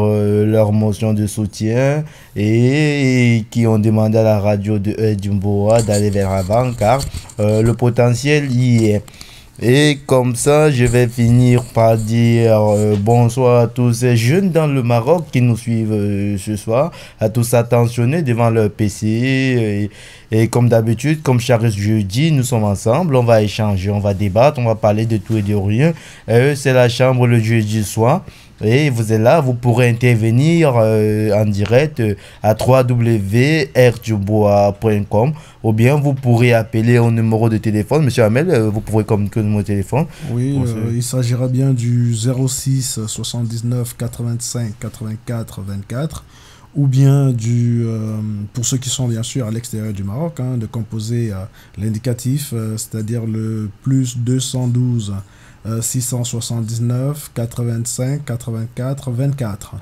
leur motion de soutien et qui ont demandé à la radio de Edimboa d'aller vers l'avant car le potentiel y est. Et comme ça, je vais finir par dire bonsoir à tous ces jeunes dans le Maroc qui nous suivent ce soir, à tous attentionnés devant leur PC. Et comme d'habitude, comme chaque jeudi, nous sommes ensemble, on va échanger, on va débattre, on va parler de tout et de rien. C'est la chambre le jeudi soir. Et vous êtes là, vous pourrez intervenir en direct à www.rdubois.com ou bien vous pourrez appeler au numéro de téléphone. Monsieur Hamel, vous pourrez communiquer au numéro de téléphone. Oui, il s'agira bien du 06 79 85 84 24 ou bien pour ceux qui sont bien sûr à l'extérieur du Maroc, de composer l'indicatif, c'est-à-dire le plus 212 679 85 84 24.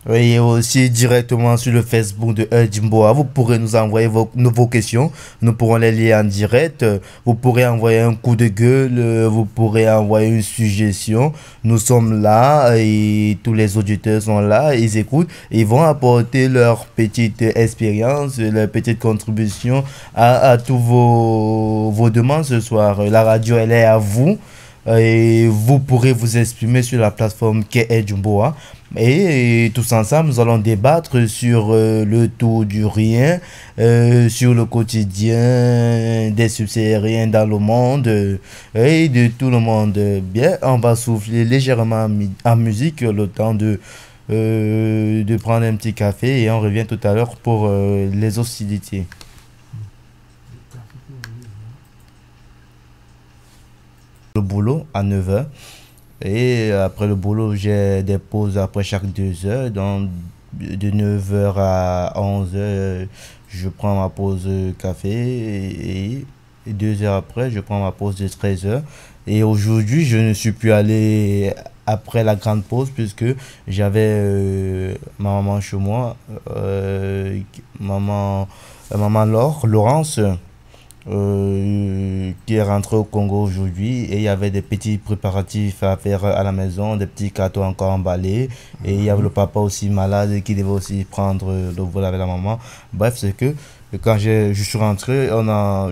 Oui, et aussi directement sur le Facebook de Edimboa, vous pourrez nous envoyer vos questions. Nous pourrons les lire en direct. Vous pourrez envoyer un coup de gueule. Vous pourrez envoyer une suggestion. Nous sommes là et tous les auditeurs sont là. Ils écoutent. Ils vont apporter leur petite expérience, leur petite contribution à tous vos demandes ce soir. La radio, elle est à vous. Et vous pourrez vous exprimer sur la plateforme qu'est Edimboa. Et tous ensemble, nous allons débattre sur le tout du rien, sur le quotidien des subsahariens dans le monde et de tout le monde. Bien, on va souffler légèrement en musique le temps de prendre un petit café et on revient tout à l'heure pour les hostilités. Le boulot à 9h. Et après le boulot, j'ai des pauses après chaque 2 heures. Donc, de 9h à 11h, je prends ma pause café. Et 2 heures après, je prends ma pause de 13h. Et aujourd'hui, je ne suis plus allé après la grande pause puisque j'avais ma maman chez moi. Maman Laurence. Qui est rentré au Congo aujourd'hui et il y avait des petits préparatifs à faire à la maison, des petits cartons encore emballés et il y avait le papa aussi malade qui devait aussi prendre le vol avec la maman. Bref, c'est que quand je suis rentré,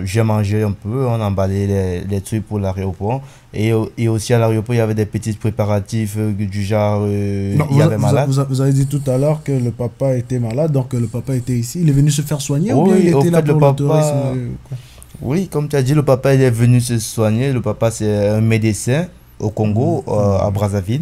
j'ai mangé un peu, on a emballé les trucs pour l'aéroport et aussi à l'aéroport il y avait des petits préparatifs du genre non, il y avait malade. Vous avez dit tout à l'heure que le papa était malade, donc le papa était ici, il est venu se faire soigner Oui, ou bien il était là pour le le tourisme Oui, comme tu as dit, le papa il est venu se soigner. Le papa, c'est un médecin au Congo, à Brazzaville.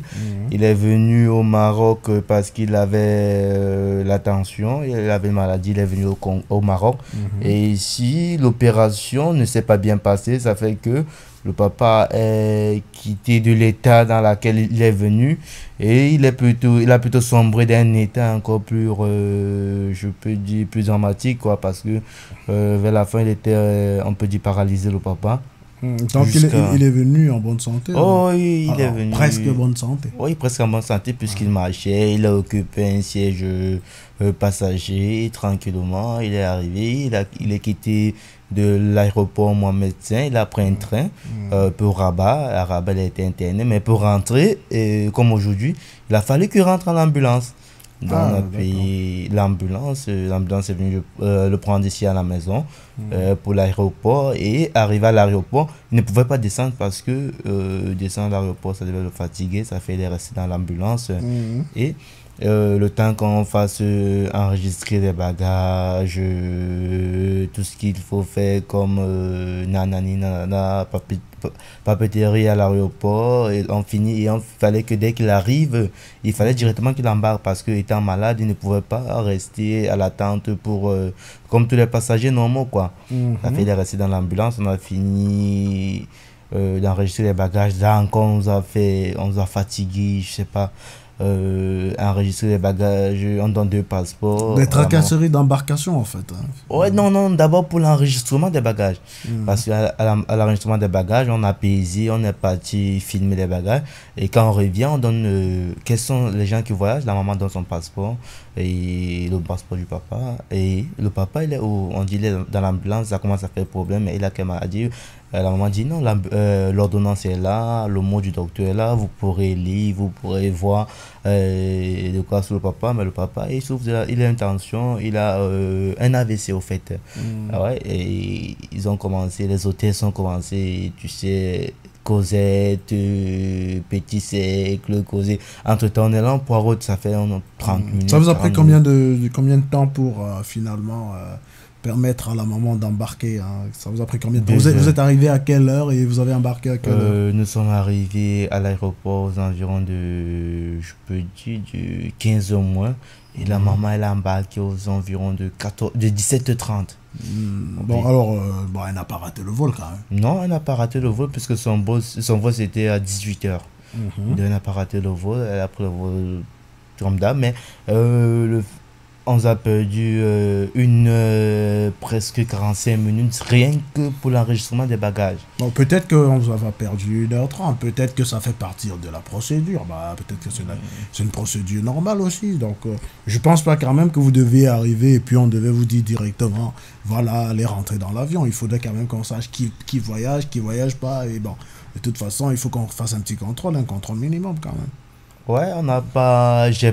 Il est venu au Maroc parce qu'il avait la tension, il avait une maladie, il est venu au Maroc. Et ici, l'opération ne s'est pas bien passée. Ça fait que le papa est quitté de l'état dans lequel il est venu et il a plutôt sombré dans un état encore plus, je peux dire, plus dramatique, quoi, parce que vers la fin, il était, on peut dire, paralysé, le papa. Donc il est venu en bonne santé. Oh, oui, il est venu. Presque bonne santé. Oui, presque en bonne santé puisqu'il marchait, il a occupé un siège passager tranquillement. Il est arrivé, il est quitté de l'aéroport Mohamed-Sin, il a pris un train pour Rabat. À Rabat, il a été interné, mais pour rentrer, comme aujourd'hui, il a fallu qu'il rentre en ambulance. Donc, on a payé l'ambulance. L'ambulance est venue le prendre ici à la maison pour l'aéroport. Et arrivé à l'aéroport, il ne pouvait pas descendre parce que descendre à l'aéroport, ça devait le fatiguer. Ça fait rester dans l'ambulance. Et le temps qu'on fasse enregistrer les bagages, tout ce qu'il faut faire comme nanani, nanana, papeterie à l'aéroport, et on finit et on fallait que dès qu'il arrive, il fallait directement qu'il embarque parce que étant malade, il ne pouvait pas rester à l'attente pour comme tous les passagers normaux, quoi. Ça fait rester dans l'ambulance, on a fini d'enregistrer les bagages. Là encore, on nous a fatigué, je sais pas. Enregistrer les bagages, on donne 2 passeports. Des tracasseries d'embarcation en fait. Ouais, non, d'abord pour l'enregistrement des bagages. Parce qu'à l'enregistrement des bagages, on a payé, on est parti filmer les bagages. Et quand on revient, on donne quels sont les gens qui voyagent. La maman donne son passeport et le passeport du papa. Et le papa, il est où? On dit il est dans l'ambulance, ça commence à faire problème. Et il a qu'elle m'a dit La maman dit non, l'ordonnance est là, le mot du docteur est là, vous pourrez lire, vous pourrez voir de quoi sur le papa, mais le papa, il souffre il a une tension, il a un AVC au fait. Ah ouais, et ils ont commencé, les hôtesses ont commencé, tu sais, Cosette, Petit Seigle, Cosette. Entre-temps, on est là en Poirot, ça fait 30 minutes. Ça vous a pris 40 combien minutes. combien de temps pour finalement permettre à la maman d'embarquer, hein? Ça vous a pris combien de temps? Deux Vous heures. êtes arrivé à quelle heure et vous avez embarqué à quelle heure? Nous sommes arrivés à l'aéroport aux environs de, je peux dire, de 15 heures moins. Et la maman, elle a embarqué aux environs de 17h30. Bon, alors, bon, elle n'a pas raté le vol quand même. Non, elle n'a pas raté le vol puisque son vol c'était à 18h. Donc, elle n'a pas raté le vol, elle a pris le vol comme d'hab. Mais on a perdu presque 45 minutes rien que pour l'enregistrement des bagages. Bon, peut-être qu'on vous a perdu 1h30, peut-être que ça fait partie de la procédure. Bah, peut-être que c'est une procédure normale aussi. Donc, je pense pas quand même que vous deviez arriver et puis on devait vous dire directement, voilà, allez rentrer dans l'avion. Il faudrait quand même qu'on sache qui voyage pas. Et bon, de toute façon, il faut qu'on fasse un petit contrôle, un contrôle minimum quand même. Ouais, j'ai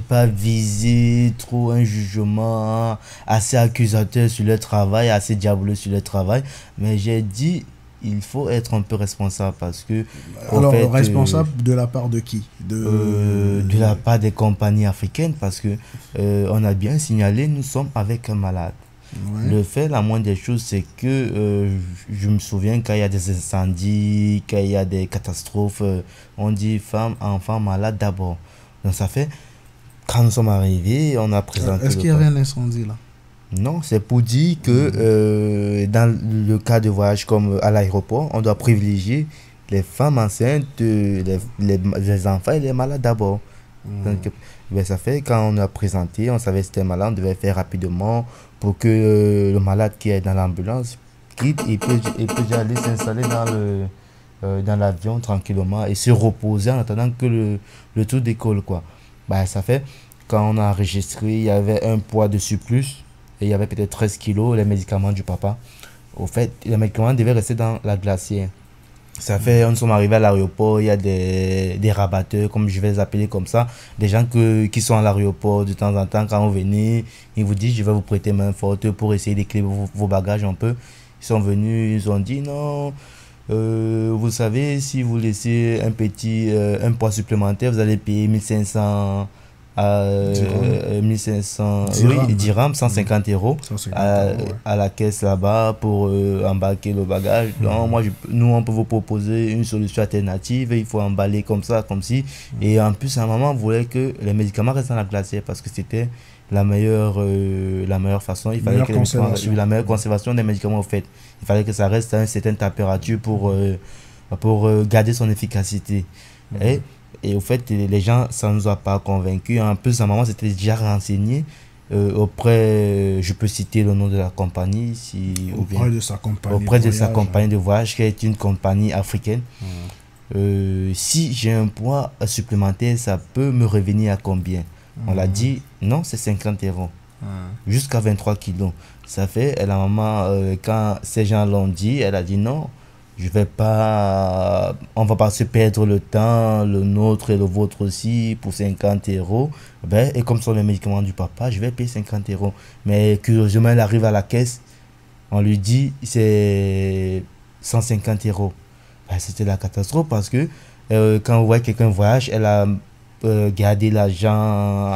pas visé trop un jugement assez accusateur sur le travail, assez diaboleux sur le travail, mais j'ai dit, il faut être un peu responsable parce que, au Alors, fait, responsable de la part de qui? de la part des compagnies africaines, parce que on a bien signalé, nous sommes avec un malade. Ouais. Le fait, la moindre des choses, c'est que je me souviens quand il y a des incendies, quand il y a des catastrophes, on dit femme, enfant, malade d'abord. Donc ça fait, quand nous sommes arrivés, on a présenté Est-ce le qu'il y avait un incendie là? non, c'est pour dire que dans le cas de voyage comme à l'aéroport, on doit privilégier les femmes enceintes, les enfants et les malades d'abord. Donc, ben, ça fait quand on a présenté, on savait que c'était malade, on devait faire rapidement pour que le malade qui est dans l'ambulance quitte et peut déjà aller s'installer dans l'avion tranquillement et se reposer en attendant que le tout décolle, quoi. Ben, ça fait, quand on a enregistré, il y avait un poids de surplus et il y avait peut-être 13 kilos, les médicaments du papa. Au fait, les médicaments devaient rester dans la glacière. Ça fait, on sommes arrivés à l'aéroport, il y a des rabatteurs, comme je vais les appeler comme ça, des gens qui sont à l'aéroport de temps en temps, quand on venait, ils vous disent, je vais vous prêter main forte pour essayer d'éclairer vos bagages un peu. Ils sont venus, ils ont dit, non, vous savez, si vous laissez un poids supplémentaire, vous allez payer 1500 1500 oui, dirhams, 150 euros 150 à, euros, ouais. à la caisse là-bas pour embarquer le bagage. Donc, nous, on peut vous proposer une solution alternative. Il faut emballer comme ça, comme si. Et en plus, à un moment, on voulait que les médicaments restent dans la glacière parce que c'était la meilleure façon. Il fallait Meilleure que les médicaments- conservation. la meilleure conservation des médicaments, au fait. Il fallait que ça reste à une certaine température pour garder son efficacité. Et au fait, les gens, ça ne nous a pas convaincus. En plus, à un moment, c'était déjà renseigné je peux citer le nom de la compagnie, ou bien Auprès de sa compagnie auprès de sa voyage. compagnie de voyage, qui est une compagnie africaine. Si j'ai un poids supplémentaire, ça peut me revenir à combien? On l'a dit, non, c'est 50 euros. Jusqu'à 23 kilos. Ça fait, et la maman, quand ces gens l'ont dit, elle a dit non, je vais pas, on va pas se perdre le temps, le nôtre et le vôtre aussi, pour 50 euros. Ben, et comme ce sont les médicaments du papa, je vais payer 50 euros. Mais curieusement, elle arrive à la caisse, on lui dit c'est 150 euros. Ben, c'était la catastrophe parce que quand on voit quelqu'un voyage, elle a gardé l'argent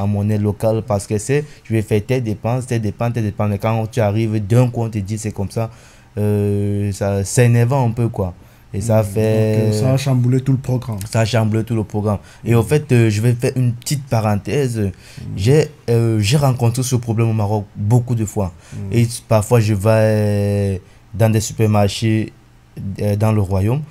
en monnaie locale parce que c'est, je vais faire tes dépenses, tes dépenses, tes dépenses. Mais quand tu arrives d'un coup, on te dit c'est comme ça, ça énervant un peu, quoi. Et ça fait. Donc, ça a chamboulé tout le programme. Ça a chamboulé tout le programme. Et au fait, je vais faire une petite parenthèse. J'ai rencontré ce problème au Maroc beaucoup de fois. Et parfois, je vais dans des supermarchés dans le royaume.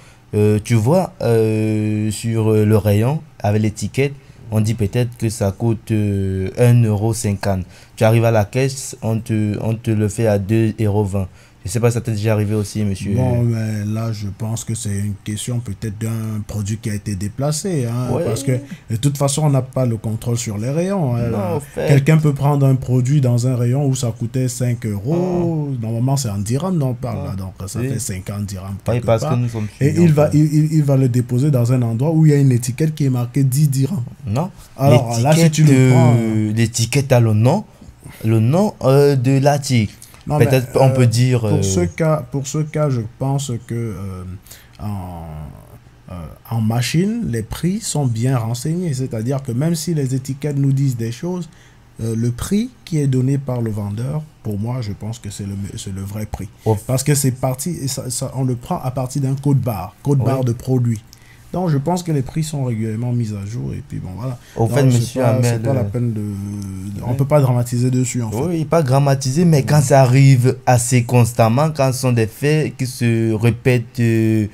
Tu vois, sur le rayon, avec l'étiquette, on dit peut-être que ça coûte 1,50 €. Tu arrives à la caisse, on te le fait à 2,20 €. Je sais pas si ça t'est déjà arrivé aussi, monsieur. Bon, mais là, je pense que c'est une question peut-être d'un produit qui a été déplacé, hein, Ouais. parce que de toute façon, on n'a pas le contrôle sur les rayons, hein, Non, là. en fait. Quelqu'un peut prendre un produit dans un rayon où ça coûtait 5 euros. Normalement, c'est en dirhams dont on parle, là, donc ça Oui. fait 50 dirhams Oui, quelque parce que part. nous sommes Et étudiants, quoi. il va le déposer dans un endroit où il y a une étiquette qui est marquée 10 dirhams. Non. Alors là, si tu le prends... L'étiquette a le nom de l'article. Non, mais, Peut-être on peut dire. pour ce cas, je pense que en, en machine, les prix sont bien renseignés. C'est-à-dire que même si les étiquettes nous disent des choses, le prix qui est donné par le vendeur, pour moi, je pense que c'est le vrai prix. Oh. Parce que c'est parti, on le prend à partir d'un code-barre de produit. Donc, je pense que les prix sont régulièrement mis à jour. Et puis, bon, voilà. Au fait, Donc, monsieur c'est Ahmed. pas la peine de... On peut pas dramatiser dessus, en fait. Oui, pas grammatisé, mais quand ça arrive assez constamment, quand ce sont des faits qui se répètent de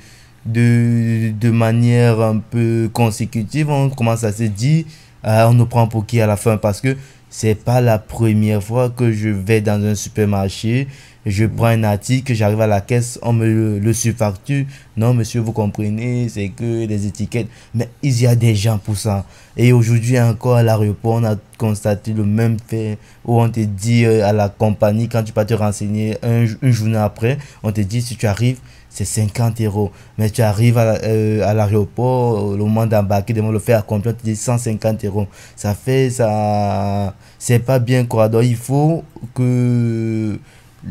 manière un peu consécutive, on commence à se dire, on nous prend pour qui à la fin, parce que c'est pas la première fois que je vais dans un supermarché, je prends un article, j'arrive à la caisse, on me le surfacture. Non, monsieur, vous comprenez, c'est que les étiquettes. Mais il y a des gens pour ça. Et aujourd'hui encore à l'aéroport, on a constaté le même fait où on te dit à la compagnie, quand tu vas te renseigner une journée après, on te dit si tu arrives, c'est 50 euros. Mais tu arrives à l'aéroport, au moment d'embarquer, devant le faire accompli, on te dit 150 euros. Ça fait ça. C'est pas bien quoi. Donc il faut que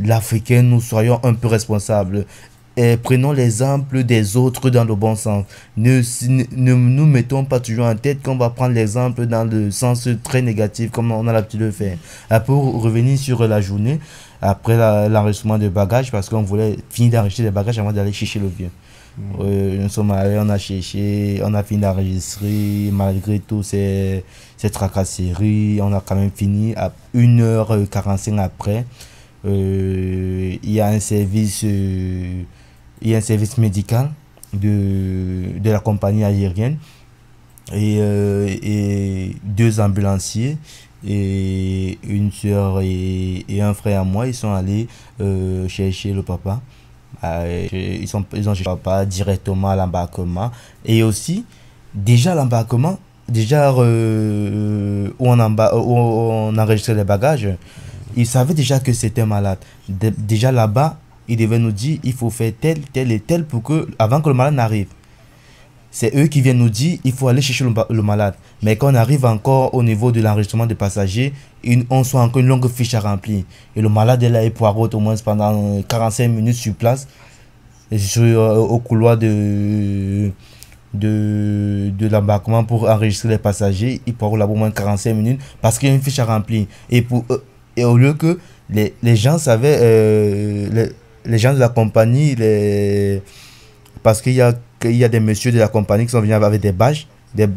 l'Africain, nous soyons un peu responsables. Et prenons l'exemple des autres dans le bon sens. Ne nous mettons pas toujours en tête qu'on va prendre l'exemple dans le sens très négatif comme on a l'habitude de faire. Pour revenir sur la journée, après l'enregistrement de bagages, parce qu'on voulait finir d'enregistrer les bagages avant d'aller chercher le vieux. Nous sommes allés, on a cherché, on a fini d'enregistrer, malgré tout ces tracasseries, on a quand même fini à 1h45 après. Il y a un service médical de la compagnie aérienne et deux ambulanciers et une soeur et un frère à moi, ils sont allés chercher le papa. Ils ont cherché le papa directement à l'embarquement et aussi déjà à l'embarquement, déjà où on enregistrait les bagages. Ils savaient déjà que c'était malade. Déjà là-bas, ils devaient nous dire il faut faire tel, tel et tel pour que, avant que le malade n'arrive. C'est eux qui viennent nous dire il faut aller chercher le malade. Mais quand on arrive encore au niveau de l'enregistrement des passagers, on soit encore une longue fiche à remplir. Et le malade est là et poireaute au moins pendant 45 minutes sur place, au couloir de l'embarquement pour enregistrer les passagers. Il poireaute là-bas au moins 45 minutes parce qu'il y a une fiche à remplir. Et au lieu que les gens savaient, les gens de la compagnie, parce qu'il y a des messieurs de la compagnie qui sont venus avec des badges, des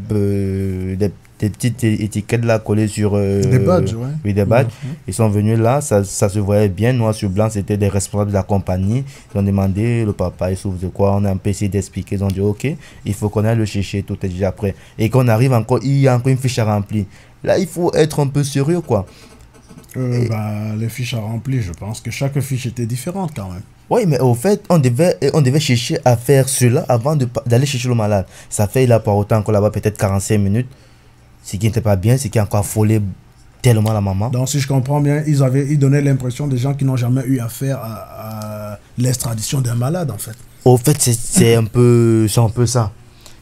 petites étiquettes là collées sur... des badges, ouais. Oui, des badges. Ils sont venus là, ça se voyait bien, noir sur blanc, c'était des responsables de la compagnie. Ils ont demandé, le papa, il souffre de quoi? On a un peu essayé d'expliquer, ils ont dit, ok, il faut qu'on aille le chercher, tout est déjà prêt. Et quand on arrive encore, il y a encore une fiche à remplir. Là, il faut être un peu sérieux, quoi. Les fiches à remplir, je pense que chaque fiche était différente quand même. Oui, mais au fait, on devait chercher à faire cela avant d'aller chercher le malade. Ça fait, il a pas autant que là-bas, peut-être 45 minutes. Ce qui n'était pas bien, c'est qu'il a encore affolé tellement la maman. Donc, si je comprends bien, ils donnaient l'impression des gens qui n'ont jamais eu affaire à l'extradition d'un malade, en fait. Au fait, c'est un peu ça.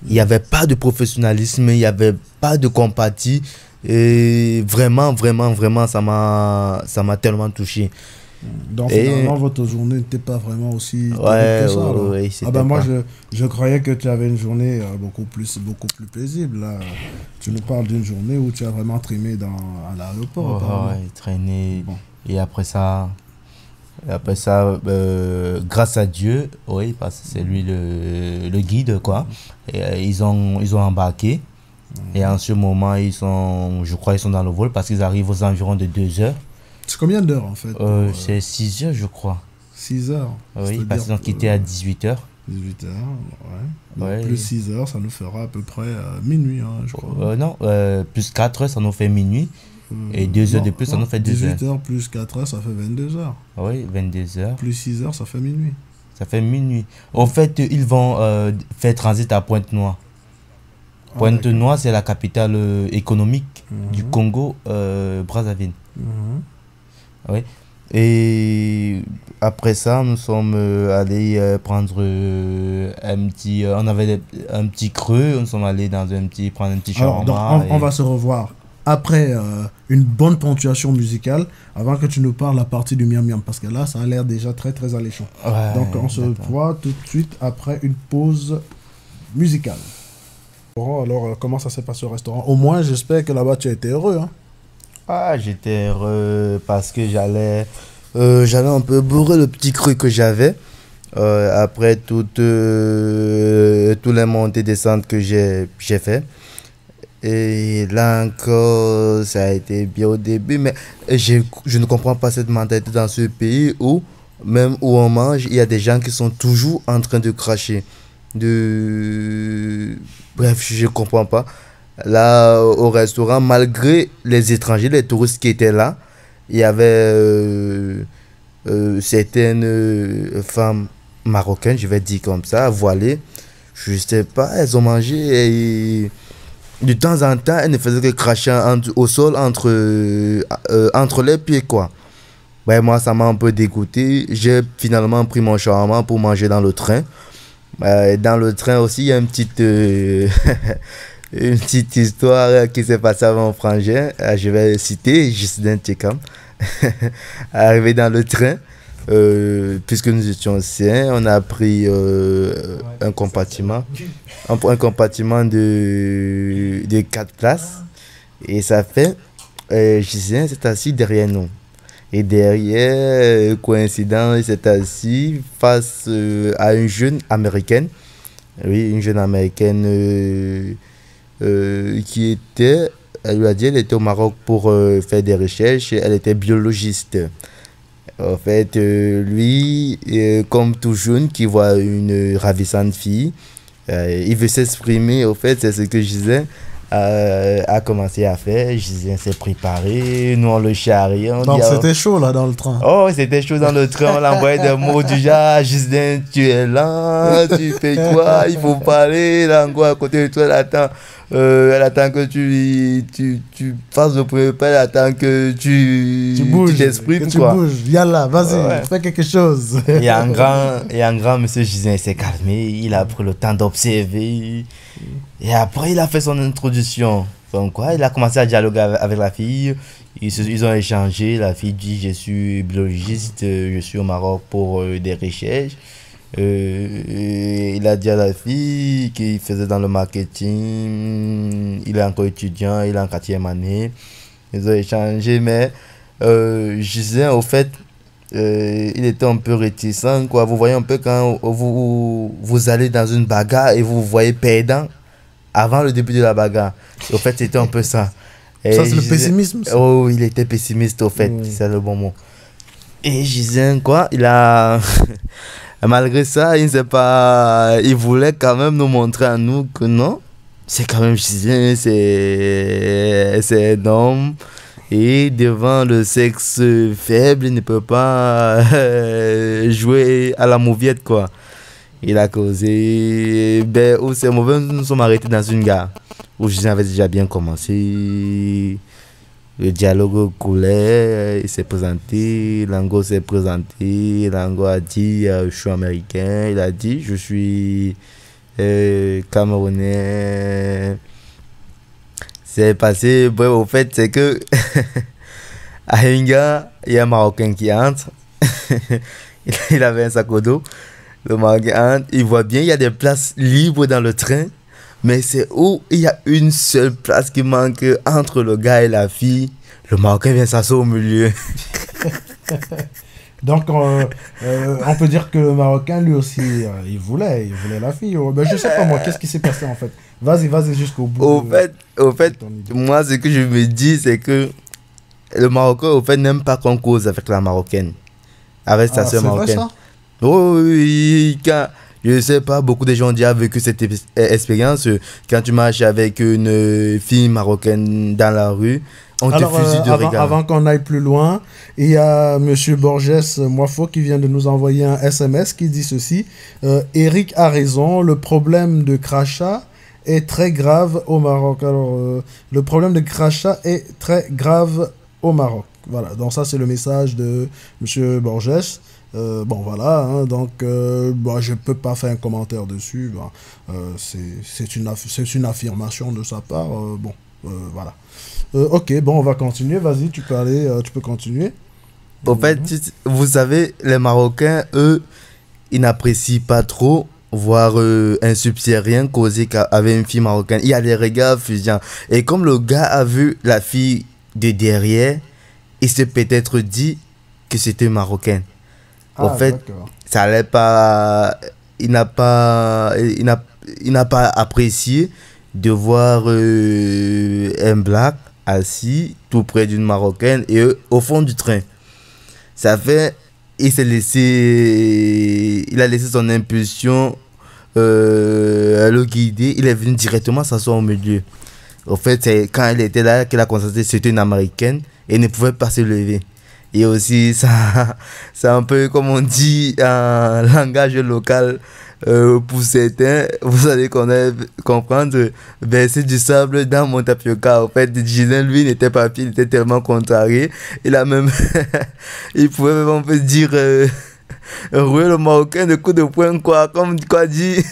Il n'y avait pas de professionnalisme, il n'y avait pas de compatie. Et vraiment, ça m'a tellement touché. Donc finalement, votre journée n'était pas vraiment aussi ouais, que ça. Ouais, moi, je croyais que tu avais une journée beaucoup plus paisible. Là. Tu nous parles d'une journée où tu as vraiment trimé à l'aéroport. Ouais, traîné. Bon. Et après ça, grâce à Dieu, oui, parce que c'est lui le guide, quoi. Et, ils ont embarqué. Et en ce moment, je crois qu'ils sont dans le vol parce qu'ils arrivent aux environs de 2 heures. C'est combien d'heures en fait C'est 6 heures, je crois. 6 heures. Oui, parce qu'ils ont quitté à 18 heures. 18 heures, ouais. Donc, plus 6 heures, ça nous fera à peu près minuit, hein, je crois. Non, plus 4 heures, ça nous fait minuit. Et 2 heures Non, de plus, ça non, nous fait 2 heures. 18 heures plus 4 heures, ça fait 22 heures. Oui, 22 heures. Plus 6 heures, ça fait minuit. Ça fait minuit. En fait, ils vont faire transit à Pointe-Noire. Ah, Pointe-Noire, c'est la capitale économique du Mhm. Congo, Brazzaville. Mhm. Oui. Et après ça, nous sommes allés prendre on avait un petit creux, nous sommes allés prendre un petit Alors, donc, shawarma. on va se revoir après une bonne ponctuation musicale, avant que tu nous parles la partie du miam miam, parce que là, ça a l'air déjà très très alléchant. Ouais, Donc, on se d'accord. voit tout de suite après une pause musicale. Bon, alors, comment ça s'est passé au restaurant? Au moins, j'espère que là-bas, tu as été heureux. Hein? Ah, j'étais heureux parce que j'allais un peu bourrer le petit creux que j'avais après tous les montées descentes que j'ai fait. Et là encore, ça a été bien au début, mais je ne comprends pas cette mentalité dans ce pays où, même où on mange, il y a des gens qui sont toujours en train de cracher. Bref, je ne comprends pas. Là, au restaurant, malgré les étrangers, les touristes qui étaient là, il y avait certaines femmes marocaines, je vais dire comme ça, voilées. Je sais pas, elles ont mangé et de temps en temps, elles ne faisaient que cracher au sol entre les pieds, quoi. Ouais, moi, ça m'a un peu dégoûté. J'ai finalement pris mon shawarma pour manger dans le train. Dans le train aussi, il y a une petite, une petite histoire qui s'est passée avec mon frangin. Je vais citer Justin Tchekam. Arrivé dans le train, puisque nous étions anciens, on a pris un compartiment. Un compartiment de 4 places. Et ça fait, Justin s'est assis derrière nous. Et derrière, coïncident, il s'est assis face à une jeune américaine. Oui, une jeune américaine qui était, elle lui a dit, elle était au Maroc pour faire des recherches. Elle était biologiste. En fait, lui, comme tout jeune qui voit une ravissante fille, il veut s'exprimer. Au fait, c'est ce que je disais. A commencé à faire. Gisèle s'est préparé, nous on le charriait. Donc, c'était chaud là dans le train. Oh, c'était chaud dans le train, on l'envoyait des mots du genre, Gisèle, tu es là, tu fais quoi, il faut parler, là, encore à côté de toi, elle attend que tu fasses le premier pas, elle attend que tu bouges, t'exprimes, que quoi. tu bouges, yalla, vas-y, Ouais. fais quelque chose. Et un grand monsieur Gisèle s'est calmé, il a pris le temps d'observer. Et après, il a fait son introduction. Donc, quoi, il a commencé à dialoguer avec la fille. Ils ont échangé. La fille dit, je suis biologiste, je suis au Maroc pour des recherches. Il a dit à la fille qu'il faisait dans le marketing. Il est encore étudiant, il est en 4e année. Ils ont échangé, mais Gisèle, au fait, il était un peu réticent, quoi. Vous voyez un peu quand vous allez dans une bagarre et vous vous voyez perdant avant le début de la bagarre. Au fait, c'était un peu ça. Et Ça, c'est le pessimisme. Ça. Oh, il était pessimiste, au fait. Oui. C'est le bon mot. Et Gisèle, quoi, il a... Malgré ça, il ne sait pas... Il voulait quand même nous montrer à nous que non, c'est quand même Gisèle, c'est un homme. Et devant le sexe faible, il ne peut pas jouer à la mauviette, quoi. Il a causé. Ben, où c'est mauvais, nous sommes arrêtés dans une gare où je avait déjà bien commencé. Le dialogue coulait, il s'est présenté, Lango s'est présenté, Lango a dit je suis américain, il a dit je suis camerounais. C'est passé, bref, au fait, c'est que à Inga, il y a un Marocain qui entre. Il avait un sac au dos. Le Marocain entre, il voit bien, il y a des places libres dans le train, mais c'est où il y a une seule place qui manque entre le gars et la fille. Le Marocain vient s'asseoir au milieu. Donc, on peut dire que le Marocain, lui aussi, il voulait la fille. Ben, je sais pas moi, qu'est-ce qui s'est passé en fait. Vas-y jusqu'au bout. Au fait, moi, ce que je me dis, c'est que le Marocain, au fait, n'aime pas qu'on cause avec la Marocaine. Avec sa sœur marocaine. Vrai, ça? Oh, oui, je sais pas, beaucoup de gens ont déjà vécu cette expérience. Quand tu marches avec une fille marocaine dans la rue, On te Alors, fusille de regard. avant qu'on aille plus loin, il y a Monsieur Borges Moifo qui vient de nous envoyer un SMS qui dit ceci. Eric a raison, le problème de crachat est très grave au Maroc. Alors, le problème de crachat est très grave au Maroc. Voilà, donc ça c'est le message de Monsieur Borges. Bon voilà, hein, donc je peux pas faire un commentaire dessus. C'est une affirmation de sa part. Voilà. Ok, bon, on va continuer. Vas-y, tu peux continuer. Au fait, vous savez, les Marocains, eux, ils n'apprécient pas trop voir un subsahárien causer avec une fille marocaine. Il y a des regards fusionnants. Et comme le gars a vu la fille de derrière, il s'est peut-être dit que c'était une marocaine. En fait, ça allait pas. Il n'a pas apprécié de voir un black assis tout près d'une marocaine et au fond du train. Ça fait, il a laissé son impulsion le guider. Il est venu directement s'asseoir au milieu. En fait, c'est quand elle était là qu'il a constaté que c'était une américaine et ne pouvait pas se lever. Et aussi, ça, c'est un peu comme on dit en langage local. Pour certains, vous allez comprendre, verser du sable dans mon tapioca. En fait, Gislain, lui, n'était pas pire, il était tellement contrarié. Il a même, il pouvait même, on peut dire, rouer le Marocain de coups de poing, quoi. Comme quoi dit,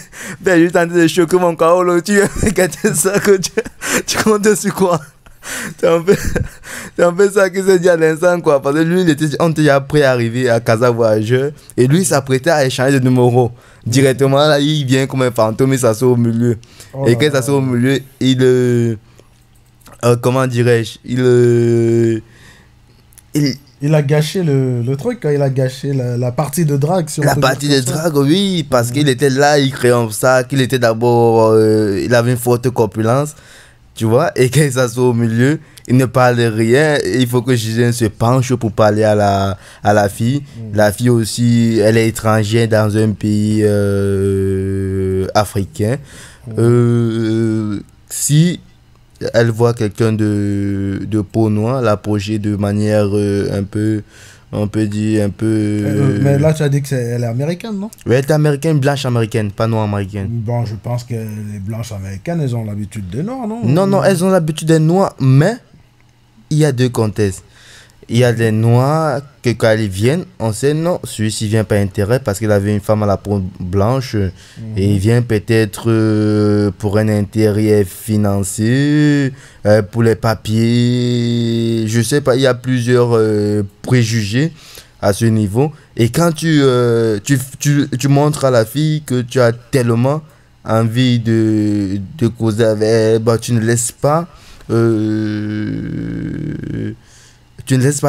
ben, juste en train de choquer mon carreau, tu regardais ça, que tu comptes sur quoi? C'est un peu ça qui s'est dit à l'instant, quoi. Parce que lui, on était déjà prêt à arriver à Casa Voyageur. Et lui, il s'apprêtait à échanger de numéros. Directement, là, il vient comme un fantôme, il s'assoit au milieu. Et quand il s'assoit au milieu, comment dirais-je, il a gâché le truc, il a gâché la partie de drague. Si la partie de drague, oui, parce qu'il était là, il créait ça, qu'il était d'abord, il avait une forte corpulence. Tu vois, et quand il s'assoit au milieu, il ne parle rien. Il faut que Gislain se penche pour parler à la fille. La fille aussi, elle est étrangère dans un pays africain. Si elle voit quelqu'un de peau noire, l'approcher de manière un peu, on peut dire un peu... mais là, tu as dit qu'elle est américaine, non? Oui, elle est américaine, blanche américaine, pas noire américaine. Bon, je pense que les blanches américaines, elles ont l'habitude des noirs, non? Non, elles ont l'habitude des noirs, mais il y a deux contextes. Il y a des noirs que quand ils viennent, on sait non, celui-ci vient par intérêt parce qu'il avait une femme à la peau blanche et il vient peut-être pour un intérêt financier, pour les papiers, je sais pas, il y a plusieurs préjugés à ce niveau. Et quand tu montres à la fille que tu as tellement envie de causer avec elle, bah, tu ne laisses pas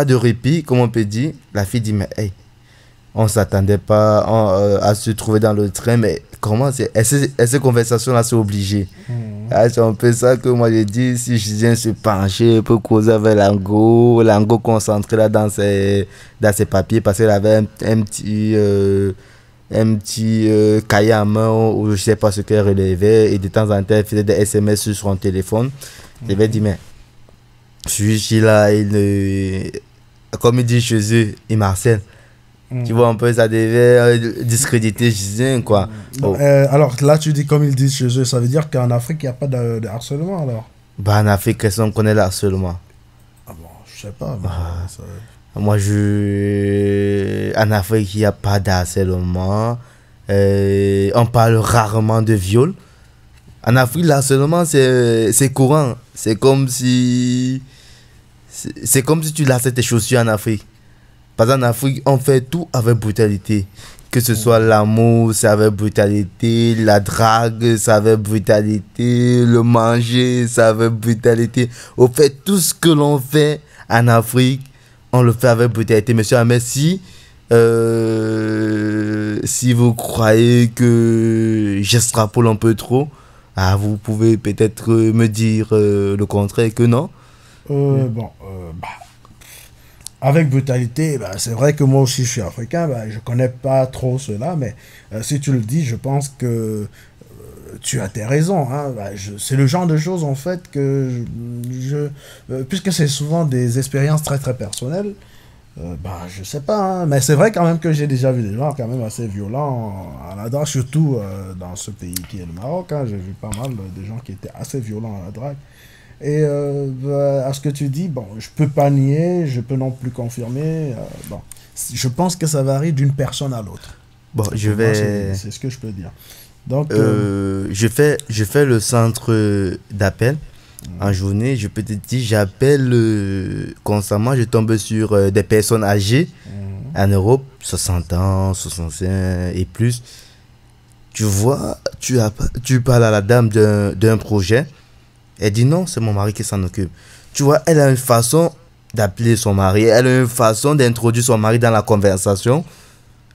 de répit, comme on peut dire. La fille dit, mais hey, on ne s'attendait pas à se trouver dans le train, mais comment c'est... Cette conversation-là, c'est obligé. C'est un peu ça que moi j'ai dit, si je viens se pencher pour causer avec Lango concentré là dans ses papiers, parce qu'elle avait un petit cahier à main où je ne sais pas ce qu'elle relevait, et de temps en temps, elle faisait des SMS sur son téléphone. Je vais dire, mais celui-ci-là, comme il dit chez eux, il marcelle. Tu vois, un peu, ça devait discréditer Gislain, quoi. Alors là, tu dis comme ils disent chez eux, ça veut dire qu'en Afrique, il n'y a pas de harcèlement, alors? Bah, en Afrique, qu'est-ce qu'on connaît le harcèlement? Ah bon, je sais pas. Moi, en Afrique, il n'y a pas de harcèlement. On parle rarement de viol. En Afrique, le harcèlement, c'est courant. C'est comme si tu lassais tes chaussures en Afrique. Parce qu'en Afrique, on fait tout avec brutalité. Que ce soit l'amour, c'est avec brutalité. La drague, c'est avec brutalité. Le manger, c'est avec brutalité. Au fait, tout ce que l'on fait en Afrique, on le fait avec brutalité. Monsieur Ahmed, si vous croyez que j'extrapole un peu trop, vous pouvez peut-être me dire le contraire, que non. Avec brutalité, c'est vrai que moi aussi je suis africain, je connais pas trop cela, mais si tu le dis, je pense que tu as tes raisons. Hein. Bah, c'est le genre de choses, en fait, que puisque c'est souvent des expériences très, très personnelles, bah, je sais pas. Hein. Mais c'est vrai quand même que j'ai déjà vu des gens quand même assez violents à la drague, surtout dans ce pays qui est le Maroc. Hein. J'ai vu pas mal de gens qui étaient assez violents à la drague. Et bah, à ce que tu dis, bon, je peux pas nier, je peux non plus confirmer. Bon, je pense que ça varie d'une personne à l'autre. Bon, C'est ce que je peux dire. Donc, je fais le centre d'appel en journée. Je peux te dire, j'appelle constamment. Je tombe sur des personnes âgées en Europe, 60 ans, 65 et plus. Tu vois, tu parles à la dame d'un projet. Elle dit non, c'est mon mari qui s'en occupe. Tu vois, elle a une façon d'appeler son mari. Elle a une façon d'introduire son mari dans la conversation.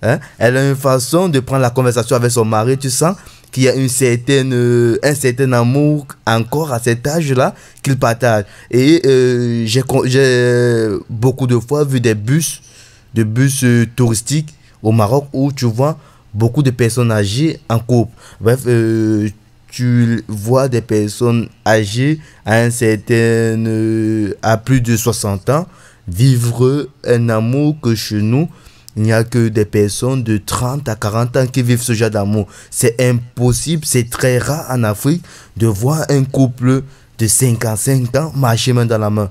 Hein? Elle a une façon de prendre la conversation avec son mari. Tu sens qu'il y a un certain amour encore à cet âge-là qu'ils partagent. Et j'ai beaucoup de fois vu des bus touristiques au Maroc où tu vois beaucoup de personnes âgées en couple. Bref, tu vois des personnes âgées à plus de 60 ans vivre un amour que chez nous, il n'y a que des personnes de 30 à 40 ans qui vivent ce genre d'amour. C'est impossible, c'est très rare en Afrique de voir un couple de 55 ans marcher main dans la main.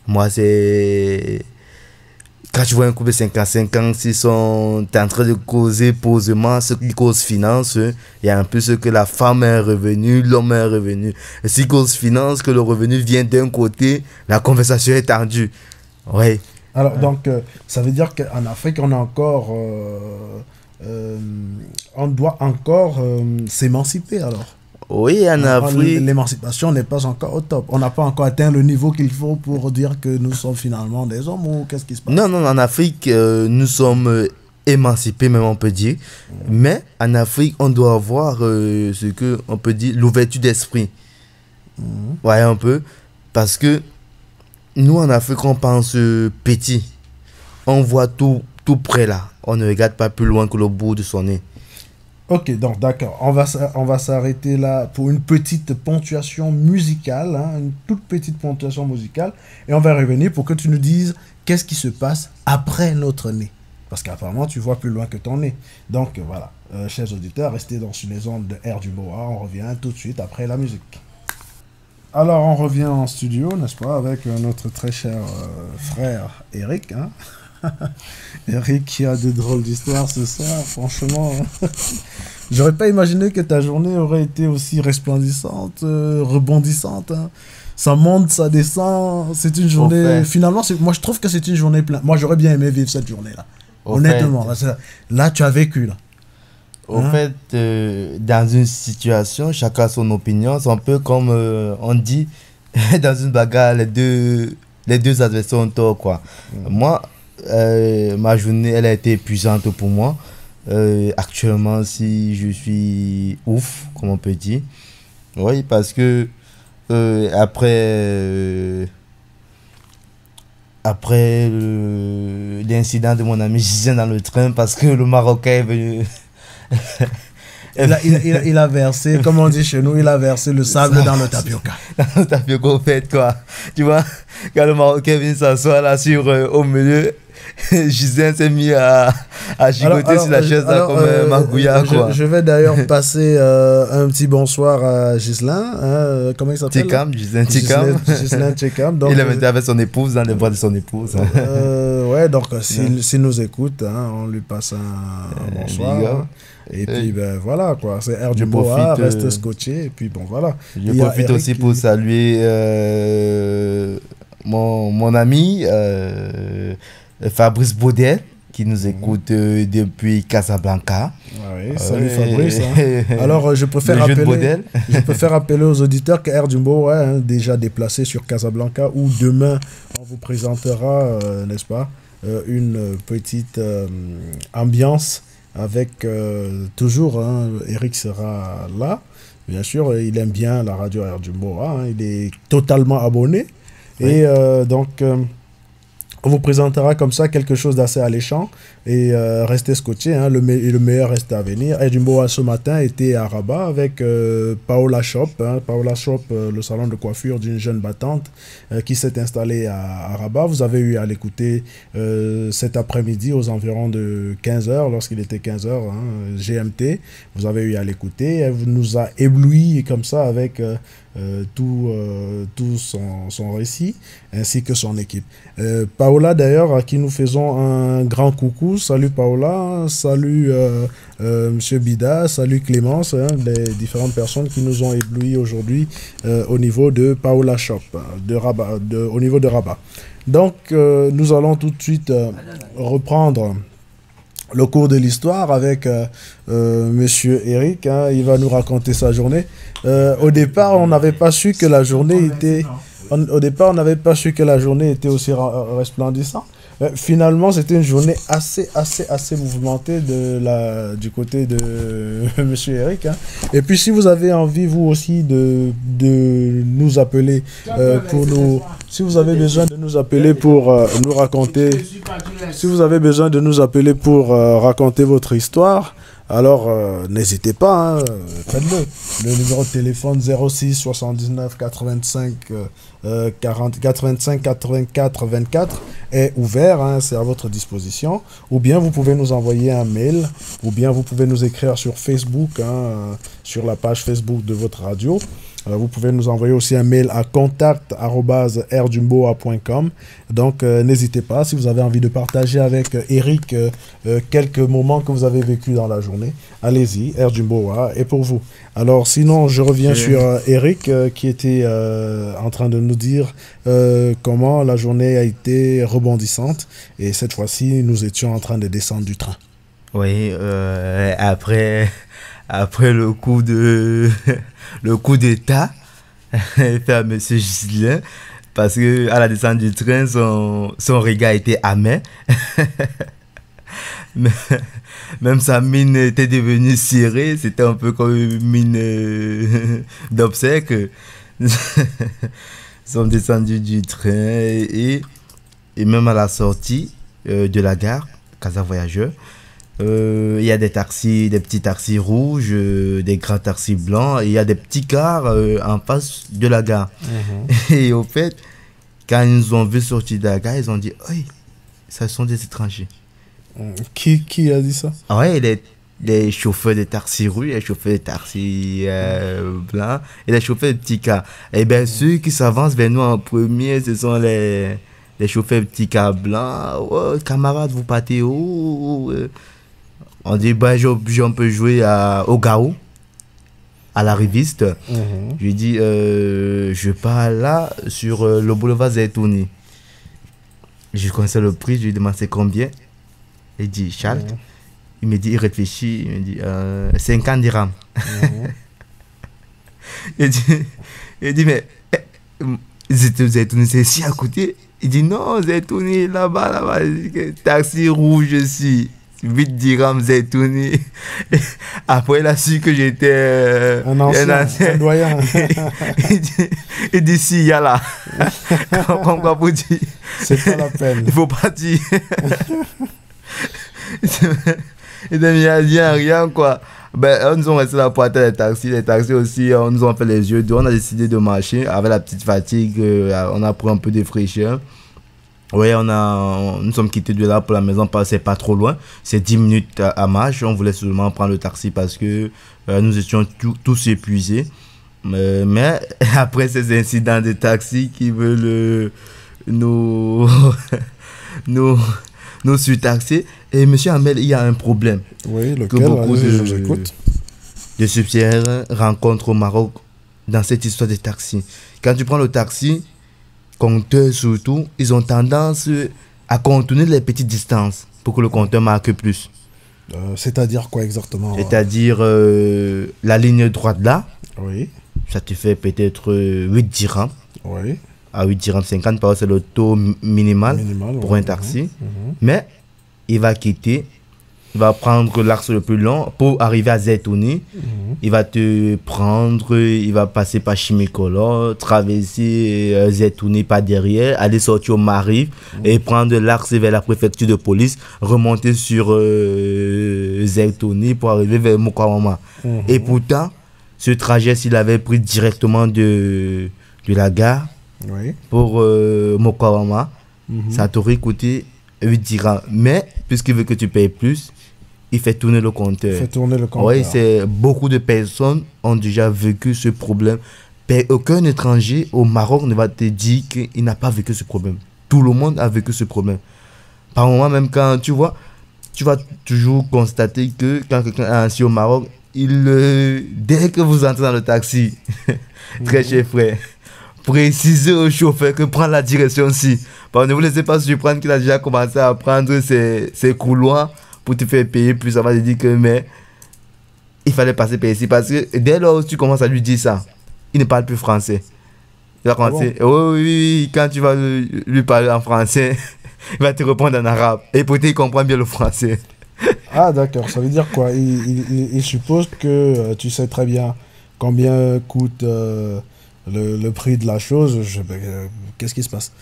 Moi, c'est... Quand tu vois un couple de 55 ans, s'ils sont en train de causer posément, ce qui cause finance, il y a un peu ce que la femme est revenue, l'homme est revenu. Et s'ils cause finance, que le revenu vient d'un côté, la conversation est tendue. Ouais. Alors, donc, ça veut dire qu'en Afrique, on a encore... on doit encore s'émanciper, alors. Oui, en Afrique... L'émancipation n'est pas encore au top. On n'a pas encore atteint le niveau qu'il faut pour dire que nous sommes finalement des hommes, ou qu'est-ce qui se passe? Non, en Afrique, nous sommes émancipés, même on peut dire. Mais en Afrique, on doit avoir ce qu'on peut dire, l'ouverture d'esprit. Ouais, un peu. Parce que nous, en Afrique, on pense petit. On voit tout près là. On ne regarde pas plus loin que le bout de son nez. Ok, donc d'accord. On va s'arrêter là pour une petite ponctuation musicale, hein, une toute petite ponctuation musicale. Et on va revenir pour que tu nous dises qu'est-ce qui se passe après notre nez. Parce qu'apparemment, tu vois plus loin que ton nez. Donc voilà, chers auditeurs, restez sur les ondes de Air du Boa. On revient tout de suite après la musique. Alors, on revient en studio, n'est-ce pas, avec notre très cher frère Eric. Hein. Eric qui a de drôles d'histoires ce soir, franchement. J'aurais pas imaginé que ta journée aurait été aussi resplendissante, rebondissante. Hein. Ça monte, ça descend. C'est une journée. Finalement, moi je trouve que c'est une journée pleine. Moi j'aurais bien aimé vivre cette journée-là. Honnêtement. Là, tu as vécu là. Au fait, dans une situation, chacun a son opinion. C'est un peu comme on dit dans une bagarre, les deux adversaires ont tort, quoi. Moi, ma journée, elle a été épuisante pour moi. Actuellement, si je suis ouf, comme on peut dire. Oui, parce que après l'incident de mon ami Gisèle dans le train, parce que le Marocain est venu... il a versé, comme on dit chez nous, il a versé le sable dans le tapioca. Dans le tapioca, au fait, quoi. Tu vois, quand le Marocain vient s'asseoir là au milieu, Gisèle s'est mis à gigoter sur la chaise là, comme un magouilla, quoi. Je vais d'ailleurs passer un petit bonsoir à Ghislain. Comment il s'appelle? Ghislain Tchekam. Il est maintenant avec son épouse, dans les bras de son épouse. Ouais, donc s'il nous écoute, hein, on lui passe un bonsoir. Et puis ben voilà quoi, c'est Air du Boa, reste scotché et puis bon voilà. Je profite aussi pour saluer mon ami Fabrice Baudet qui nous écoute depuis Casablanca. Oui, salut Fabrice. Hein. Alors je préfère rappeler aux auditeurs que Air du Boa est déjà déplacé sur Casablanca où demain on vous présentera, n'est-ce pas, une petite ambiance. Avec toujours, hein, Eric sera là. Bien sûr, il aime bien la radio Air du Boa. Hein, il est totalement abonné. Oui. Et donc, On vous présentera comme ça quelque chose d'assez alléchant et restez scotchés, hein, le meilleur reste à venir. Air du Mboa ce matin était à Rabat avec Paola Shop, hein, Paola Shop, le salon de coiffure d'une jeune battante qui s'est installée à Rabat. Vous avez eu à l'écouter cet après-midi aux environs de 15h, lorsqu'il était 15h, hein, GMT. Vous avez eu à l'écouter. Elle nous a ébloui comme ça avec tout son récit ainsi que son équipe. Paola d'ailleurs à qui nous faisons un grand coucou. Salut Paola, salut Monsieur Bida, salut Clémence, hein, les différentes personnes qui nous ont éblouis aujourd'hui au niveau de Paola Shop de Rabat, au niveau de Rabat. Donc nous allons tout de suite reprendre le cours de l'histoire avec Monsieur Eric, hein, il va nous raconter sa journée. Au départ, on n'avait pas su que la journée était. Au départ, on n'avait pas su que la journée était aussi resplendissante. Finalement, c'était une journée assez mouvementée du côté de Monsieur Eric. Hein. Et puis, si vous avez envie, vous aussi, de nous appeler pour nous... Si vous avez besoin de nous appeler pour nous raconter... Si vous avez besoin de nous appeler pour raconter votre histoire, alors n'hésitez pas, hein, faites-le. Le numéro de téléphone 06 79 85 85 84 24 est ouvert, hein, c'est à votre disposition. Ou bien vous pouvez nous envoyer un mail, ou bien vous pouvez nous écrire sur Facebook, hein, sur la page Facebook de votre radio. Vous pouvez nous envoyer aussi un mail à contact@rdumboa.com. Donc, n'hésitez pas, si vous avez envie de partager avec Eric quelques moments que vous avez vécu dans la journée, allez-y, Air Dumboa est pour vous. Alors, sinon, je reviens sur Eric qui était en train de nous dire comment la journée a été rebondissante. Et cette fois-ci, nous étions en train de descendre du train. Oui, après le coup d'état fait à Monsieur Gislain, parce que à la descente du train, son regard était amer. Même sa mine était devenue serrée, c'était un peu comme une mine d'obsèque. Ils sont descendus du train et même à la sortie de la gare, Casa Voyageur, il y a des petits taxis rouges, des grands taxis blancs, et il y a des petits cars en face de la gare. Et au fait, quand ils nous ont vu sortir de la gare, ils ont dit « Oui, ce sont des étrangers. » Qui a dit ça? Ah ouais, les chauffeurs de taxis rouges, les chauffeurs de taxis blancs et les chauffeurs de petits cars. Et bien, ceux qui s'avancent vers nous en premier, ce sont les chauffeurs de petits cars blancs. Oh, camarades, vous partez où? On dit, bah, on peut jouer au Gao, à la riviste. Je lui dis, je pars là, sur le boulevard Zetouni. Je connaissais le prix, je lui demande c'est combien. Il dit, Charles. Il me dit, il réfléchit, il me dit, 50 dirhams. Il dit, mais Zetouni, c'est ici à côté. Il dit, non, Zetouni, là-bas, taxi rouge ici. 8 dirhams Zetouni. Après, il a su que j'étais un ancien doyen. Il dit si, il y a là. Comme quoi pour dire. C'est pas la peine. Il faut partir. Il n'y a rien quoi. Ben, nous sommes restés là pour attendre les taxis. Les taxis aussi, on nous ont fait les yeux doux. On a décidé de marcher avec la petite fatigue. On a pris un peu de fraîcheur. Oui, nous sommes quittés de là pour la maison parce que c'est pas trop loin. C'est 10 minutes à marche. On voulait seulement prendre le taxi parce que nous étions tous épuisés. Mais après ces incidents de taxi qui veulent nous surtaxer, et monsieur Amel, il y a un problème. Oui, lequel, que beaucoup j'écoute. De subsidiaires rencontrent au Maroc dans cette histoire de taxi. Quand tu prends le taxi, compteurs surtout, ils ont tendance à contourner les petites distances pour que le compteur marque plus. C'est-à-dire quoi exactement? C'est-à-dire la ligne droite là, oui. Ça te fait peut-être 8 dirhams. Oui. À 8 dirhams 50, parce que c'est le taux minimal pour un taxi. Mais il va quitter il va prendre l'axe le plus long pour arriver à Zetouni. Il va te prendre, il va passer par Chimikolo, traverser Zetouni par derrière, aller sortir au Mariv et prendre l'axe vers la préfecture de police, remonter sur Zetouni pour arriver vers Moukawama. Et pourtant, ce trajet, s'il avait pris directement de la gare pour Moukawama, ça t'aurait coûté 8 dirhams. Mais, puisqu'il veut que tu payes plus, il fait tourner le compteur. Oui, beaucoup de personnes ont déjà vécu ce problème. Aucun étranger au Maroc ne va te dire qu'il n'a pas vécu ce problème. Tout le monde a vécu ce problème. Par moment, même quand tu vas toujours constater que quand quelqu'un est assis au Maroc, dès que vous entrez dans le taxi, très cher frère, précisez au chauffeur que prendre la direction ci. Ne vous laissez pas surprendre qu'il a déjà commencé à prendre ses couloirs pour te faire payer plus. Ça va te dire que mais il fallait passer par ici. Parce que dès lors où tu commences à lui dire ça, il ne parle plus français. Il va commencer, oui, quand tu vas lui parler en français, il va te répondre en arabe. Et peut-être il comprend bien le français. Ah d'accord, ça veut dire quoi? Il suppose que tu sais très bien combien coûte le prix de la chose. Qu'est-ce qui se passe?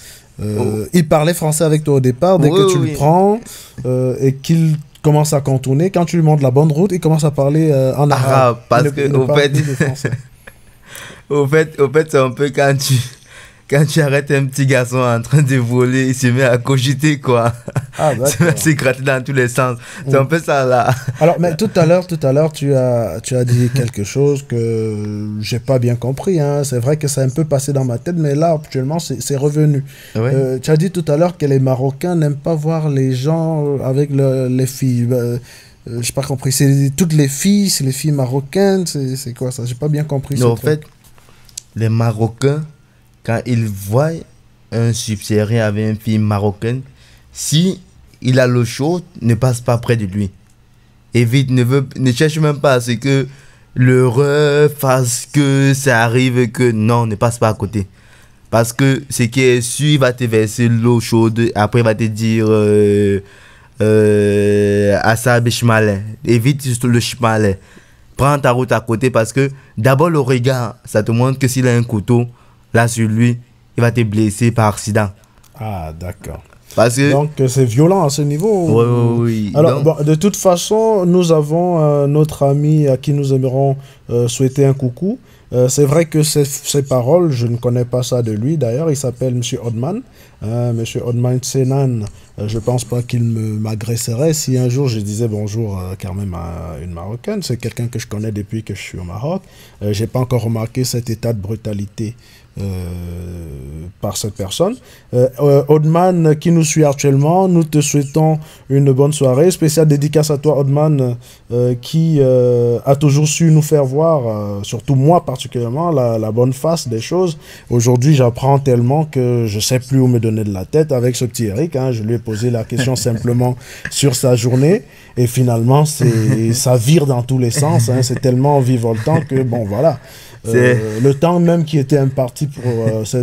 Il parlait français avec toi au départ, dès que tu le prends et qu'il commence à contourner, quand tu lui montres la bonne route, il commence à parler en arabe. Parce que au fait, c'est un peu quand tu arrêtes un petit garçon en train de voler, il se met à cogiter, quoi. Ah, d'accord. Il se met à se gratter dans tous les sens. C'est un peu ça, là. Alors, mais tout à l'heure, tu as dit quelque chose que j'ai pas bien compris. Hein. C'est vrai que ça a un peu passé dans ma tête, mais là, actuellement, c'est revenu. Ouais. Tu as dit tout à l'heure que les Marocains n'aiment pas voir les gens avec les filles. Je n'ai pas compris. C'est toutes les filles, c'est les filles marocaines, c'est quoi ça? J'ai pas bien compris. Non, en fait, les Marocains, quand ils voient un subsaharien avec une fille marocaine, si il a l'eau chaude, ne passe pas près de lui. Évite, ne cherche même pas à ce que l'heureux fasse que ça arrive que non, ne passe pas à côté. Parce que ce qui est sûr, il va te verser l'eau chaude, après il va te dire Assab Shmaleh. Évite le Shmaleh. Prends ta route à côté parce que d'abord le regard, ça te montre que s'il a un couteau là sur lui, il va te blesser par accident. Ah, d'accord. Parce que... Donc c'est violent à ce niveau. Oui. Alors, de toute façon, nous avons notre ami à qui nous aimerons souhaiter un coucou. C'est vrai que ces paroles, je ne connais pas ça de lui. D'ailleurs, il s'appelle M. Odman. M. Odman Tsenan, je ne pense pas qu'il m'agresserait si un jour je disais bonjour quand même à une Marocaine. C'est quelqu'un que je connais depuis que je suis au Maroc. Je n'ai pas encore remarqué cet état de brutalité par cette personne. Odman qui nous suit actuellement, nous te souhaitons une bonne soirée. Spéciale dédicace à toi, Odman, qui a toujours su nous faire voir, surtout moi particulièrement, la bonne face des choses. Aujourd'hui, j'apprends tellement que je ne sais plus où me donner de la tête avec ce petit Eric. Hein. Je lui ai posé la question simplement sur sa journée et finalement, ça vire dans tous les sens. Hein. C'est tellement virevoltant que bon, voilà. Le temps même qui était imparti pour ce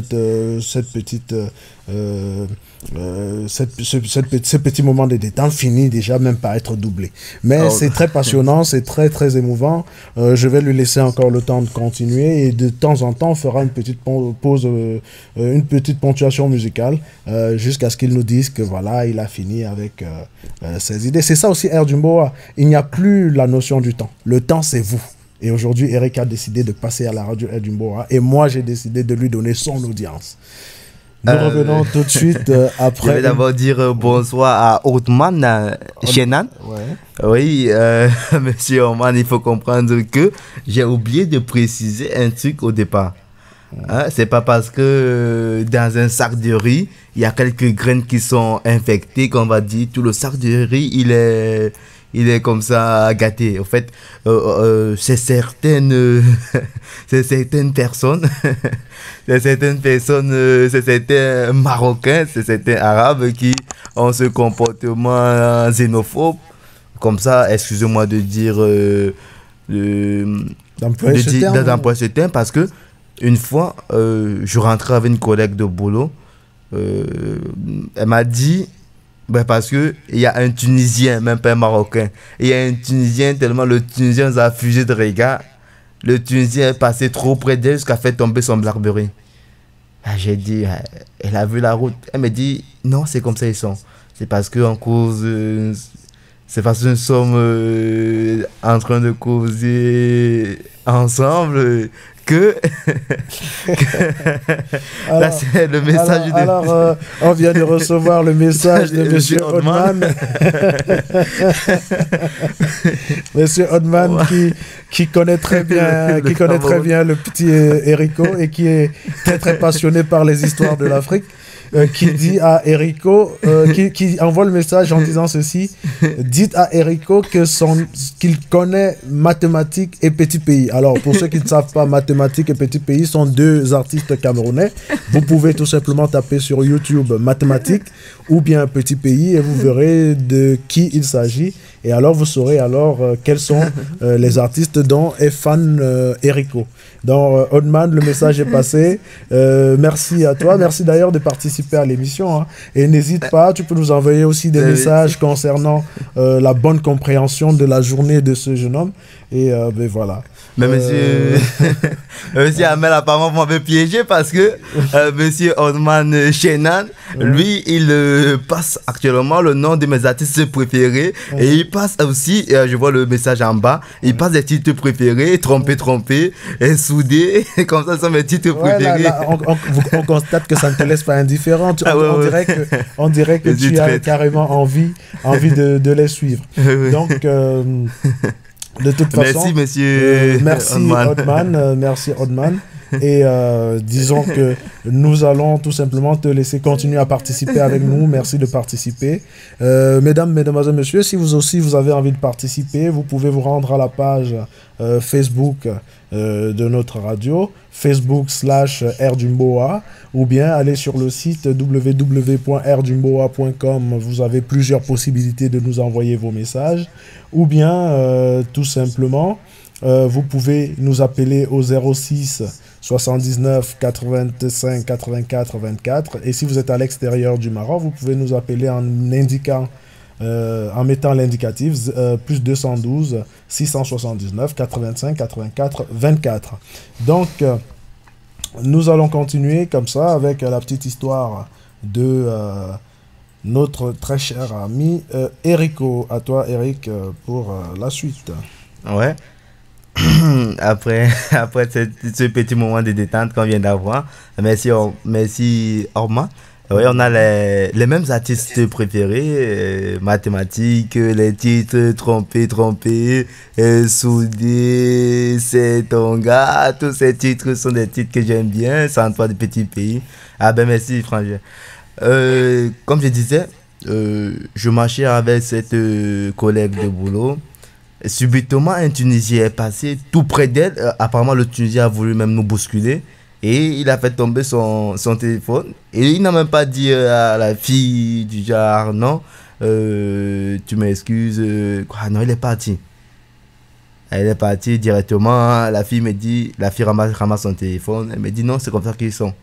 petit moment de détente finit déjà même par être doublé. Mais c'est très passionnant, c'est très très émouvant. Je vais lui laisser encore le temps de continuer et de temps en temps on fera une petite pause, une petite ponctuation musicale jusqu'à ce qu'il nous dise que voilà, il a fini avec ses idées. C'est ça aussi Air Jumboa. Il n'y a plus la notion du temps. Le temps, c'est vous. Et aujourd'hui, Eric a décidé de passer à la radio Air Jumboa et moi, j'ai décidé de lui donner son audience. Nous revenons tout de suite après. Je vais d'abord dire bonsoir à Othman Chenan. Ouais. Oui, monsieur Othman, il faut comprendre que j'ai oublié de préciser un truc au départ. Hein, c'est pas parce que dans un sac de riz, il y a quelques graines qui sont infectées qu'on va dire tout le sac de riz, il est comme ça gâté. En fait, c'est certaines personnes, c'est certains Marocains, c'est certains Arabes qui ont ce comportement xénophobe. Comme ça, excusez-moi de dire, d'employer ce terme parce que une fois, je rentrais avec une collègue de boulot. Elle m'a dit, Ben parce que il y a un Tunisien, même pas un Marocain. Il y a un Tunisien, tellement le Tunisien nous a fusé de regard. Le Tunisien est passé trop près d'elle jusqu'à faire tomber son Blackberry. Ah, j'ai dit, elle a vu la route. Elle me dit, non, c'est comme ça ils sont. C'est parce que en cause, c'est parce que nous sommes en train de causer ensemble que là Alors, c'est le message on vient de recevoir le message de Monsieur Odman. Monsieur Odman qui connaît très bien, le petit Erico et qui est très très passionné par les histoires de l'Afrique. Qui dit à Erico, qui envoie le message en disant ceci: dites à Erico qu'il connaît Mathématiques et Petit Pays. Alors, pour ceux qui ne savent pas, Mathématiques et Petit Pays sont deux artistes camerounais. Vous pouvez tout simplement taper sur YouTube Mathématiques ou bien Petit Pays et vous verrez de qui il s'agit. Et alors, vous saurez quels sont les artistes dont est fan Erico. Donc, Odman, le message est passé. Merci à toi. Merci d'ailleurs de participer à l'émission. Hein. Et n'hésite pas, tu peux nous envoyer aussi des messages concernant la bonne compréhension de la journée de ce jeune homme. Et ben voilà. Mais monsieur Hamel apparemment m'avait piégé parce que monsieur Odman Shenan, lui, il passe actuellement le nom de mes artistes préférés et il passe aussi, je vois le message en bas, il passe des titres préférés, trompé, et soudé, comme ça, ce sont mes titres préférés. Là, on constate que ça ne te laisse pas indifférent. On dirait que tu as carrément envie de les suivre. Donc, de toute façon, merci monsieur Odman. Merci Odman. Et disons que nous allons tout simplement te laisser continuer à participer avec nous. Merci de participer. Mesdames, mesdemoiselles, messieurs, si vous aussi vous avez envie de participer, vous pouvez vous rendre à la page Facebook de notre radio, Facebook/rdumboa, ou bien aller sur le site www.rdumboa.com. Vous avez plusieurs possibilités de nous envoyer vos messages, ou bien tout simplement vous pouvez nous appeler au 06 79 85 84 24. Et si vous êtes à l'extérieur du Maroc, vous pouvez nous appeler en mettant l'indicatif plus 212 679 85 84 24. Donc, nous allons continuer comme ça avec la petite histoire de notre très cher ami Erico. À toi, Eric, pour la suite. Ouais. Après ce petit moment de détente qu'on vient d'avoir, merci Orma. Oui, on a les mêmes artistes préférés, Mathématiques, les titres trompé, soudé, c'est ton gars, tous ces titres sont des titres que j'aime bien, sans toi de Petit Pays. Ah ben merci frangin. Comme je disais, je marchais avec cette collègue de boulot. Subitement, un Tunisien est passé tout près d'elle. Apparemment, le Tunisien a voulu même nous bousculer. Et il a fait tomber son téléphone. Et il n'a même pas dit à la fille du genre, non, tu m'excuses. Non, il est parti. Elle est partie directement. La fille ramasse son téléphone. Elle me dit, non, c'est comme ça qu'ils sont.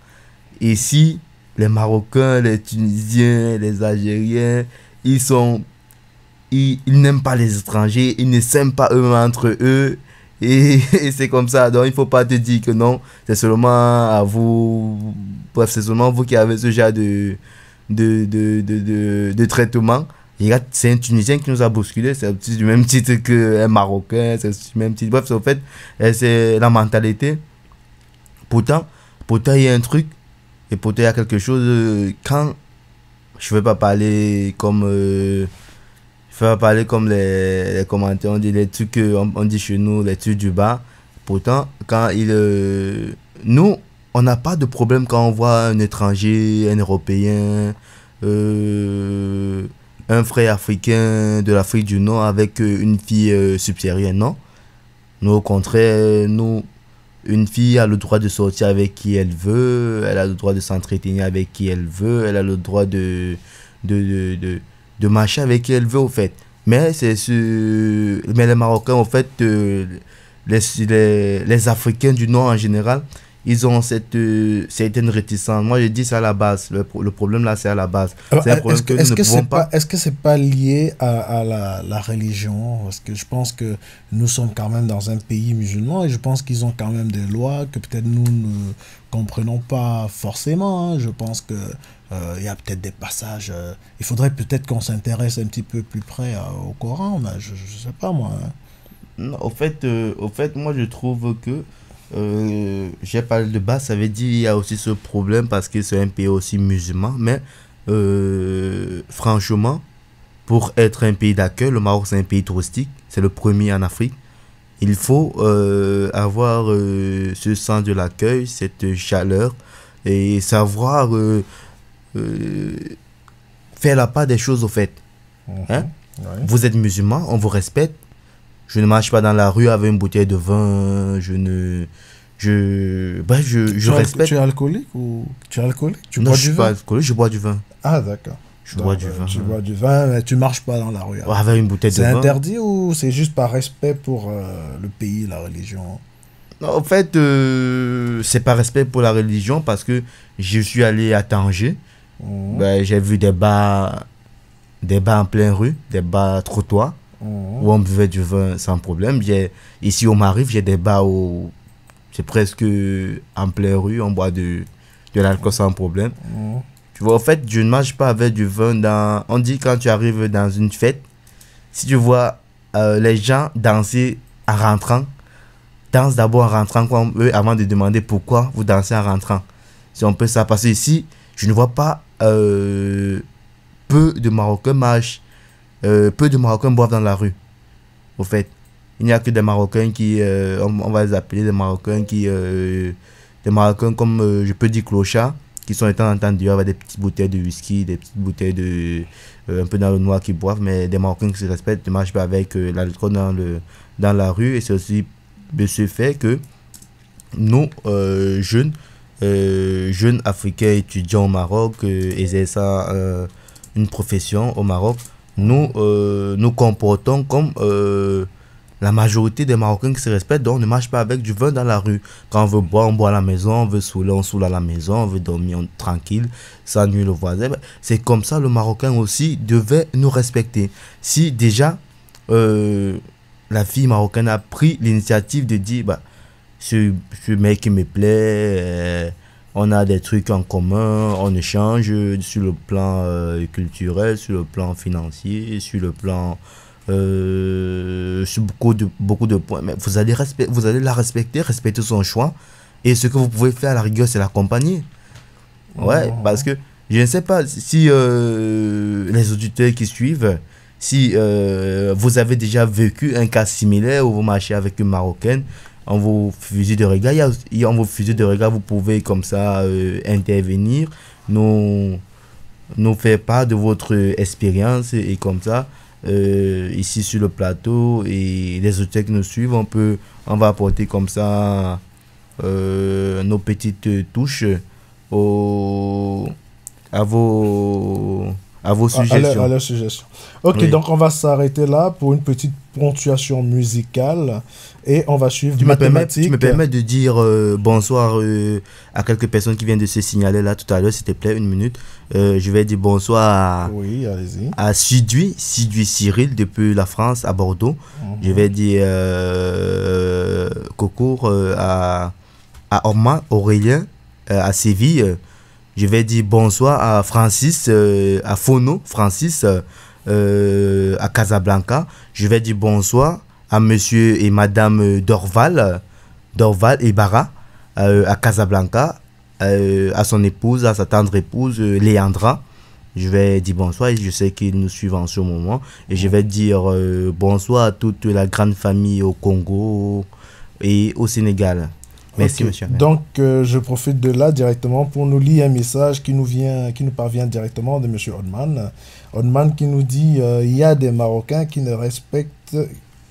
Ici, les Marocains, les Tunisiens, les Algériens, ils n'aiment pas les étrangers, ils ne s'aiment pas eux entre eux, et c'est comme ça. Donc il ne faut pas te dire que non, c'est seulement à vous, bref, c'est seulement vous qui avez ce genre de traitement. Et regarde, c'est un Tunisien qui nous a bousculé, c'est du même titre qu'un Marocain, c'est du même titre. Bref, c'est en fait, c'est la mentalité. Pourtant, il y a un truc, et pourtant il y a quelque chose, quand je ne vais pas parler comme... les commentaires, on dit les trucs on dit chez nous, les trucs du bas. Pourtant, quand nous, on n'a pas de problème quand on voit un étranger, un Européen, un frère africain de l'Afrique du Nord avec une fille subsaharienne, non. Nous, au contraire, une fille a le droit de sortir avec qui elle veut, elle a le droit de s'entretenir avec qui elle veut, elle a le droit de marcher avec qui elle veut, au fait. Mais les Marocains, au fait, les Africains du Nord en général, ils ont certaine réticence. Moi, je dis ça à la base. Le problème là, c'est à la base. Alors, C'est un problème que nous ne pouvons pas. Est-ce que c'est pas lié à la religion? Parce que je pense que nous sommes quand même dans un pays musulman et je pense qu'ils ont quand même des lois que peut-être nous ne comprenons pas forcément, hein. Je pense que il y a peut-être des passages. Il faudrait peut-être qu'on s'intéresse un petit peu plus près au Coran, mais je sais pas moi, hein. Non, au fait, moi, je trouve que j'ai parlé de base, ça veut dire qu'il y a aussi ce problème parce que c'est un pays aussi musulman. Mais franchement, pour être un pays d'accueil, le Maroc, c'est un pays touristique. C'est le premier en Afrique. Il faut avoir ce sens de l'accueil, cette chaleur et savoir euh, faire la part des choses au fait. Hein? Ouais. Vous êtes musulman, on vous respecte. Je ne marche pas dans la rue avec une bouteille de vin. Je respecte. Tu es alcoolique ou tu es alcoolique? Tu Non, bois je du suis pas vin? alcoolique, je bois du vin. Ah, d'accord. Je bois du vin. Tu bois du vin, mais tu marches pas dans la rue, hein. Avec une bouteille de C'est vin. interdit ou c'est juste par respect pour le pays, la religion? Non, en fait, c'est par respect pour la religion parce que je suis allé à Tanger. Mhm. Ben, j'ai vu des bars en pleine rue, des bars trottoirs Mhm. où on buvait du vin sans problème. Ici au Marif, j'ai des bars où c'est presque en pleine rue, on boit de l'alcool sans problème. Mhm. Tu vois, en fait, je ne mange pas avec du vin dans... On dit quand tu arrives dans une fête, si tu vois les gens danser en rentrant, danse d'abord en rentrant comme eux avant de demander pourquoi vous dansez en rentrant. C'est un peu ça. Parce que ici, je ne vois pas peu de Marocains marchent, peu de Marocains boivent dans la rue. Au fait, il n'y a que des Marocains qui, on va les appeler des Marocains des Marocains comme je peux dire clochards, qui sont de temps en temps dehors avec des petites bouteilles de whisky, des petites bouteilles de un peu dans le noir qui boivent, mais des Marocains qui se respectent ne marchent pas avec l'alcool dans la rue. Et c'est aussi de ce fait que nous, jeunes Africains étudiants au Maroc, exerçant une profession au Maroc, nous comportons comme la majorité des Marocains qui se respectent, donc on ne marche pas avec du vin dans la rue. Quand on veut boire, on boit à la maison, on veut saouler, on saoule à la maison, on veut dormir tranquille, sans nuire le voisin. C'est comme ça le Marocain aussi devait nous respecter. Si déjà la fille marocaine a pris l'initiative de dire bah, ce mec qui me plaît, on a des trucs en commun, on échange sur le plan culturel, sur le plan financier, sur le plan sur beaucoup de points. Mais vous allez la respecter son choix. Et ce que vous pouvez faire à la rigueur, c'est l'accompagner. Ouais, parce que je ne sais pas si les auditeurs qui suivent, si vous avez déjà vécu un cas similaire où vous marchez avec une Marocaine, on vous fusil de regard, on vous fusil de regard, vous pouvez comme ça intervenir, nous faire part de votre expérience et comme ça, ici sur le plateau et les auditeurs qui nous suivent, on va apporter comme ça nos petites touches à vos suggestions. À leur suggestion. Ok, Oui. donc on va s'arrêter là pour une petite ponctuation musicale et on va suivre Tu mathématiques. me permets de dire bonsoir à quelques personnes qui viennent de se signaler là tout à l'heure, s'il te plaît, une minute. Je vais dire bonsoir Oui, allez-y. à Sidui Cyril depuis la France, à Bordeaux. Je vais dire coucou à Orma Aurélien à Séville. Je vais dire bonsoir à Francis, à Fono Francis à Casablanca. Je vais dire bonsoir à monsieur et madame Dorval Ibarra à Casablanca, à son épouse, à sa tendre épouse Léandra. Je vais dire bonsoir et je sais qu'ils nous suivent en ce moment. Et je vais dire bonsoir à toute la grande famille au Congo et au Sénégal. Merci, Ok. monsieur. Donc, je profite de là directement pour nous lire un message qui nous parvient directement de monsieur Odman. Odman qui nous dit il y a des Marocains qui ne respectent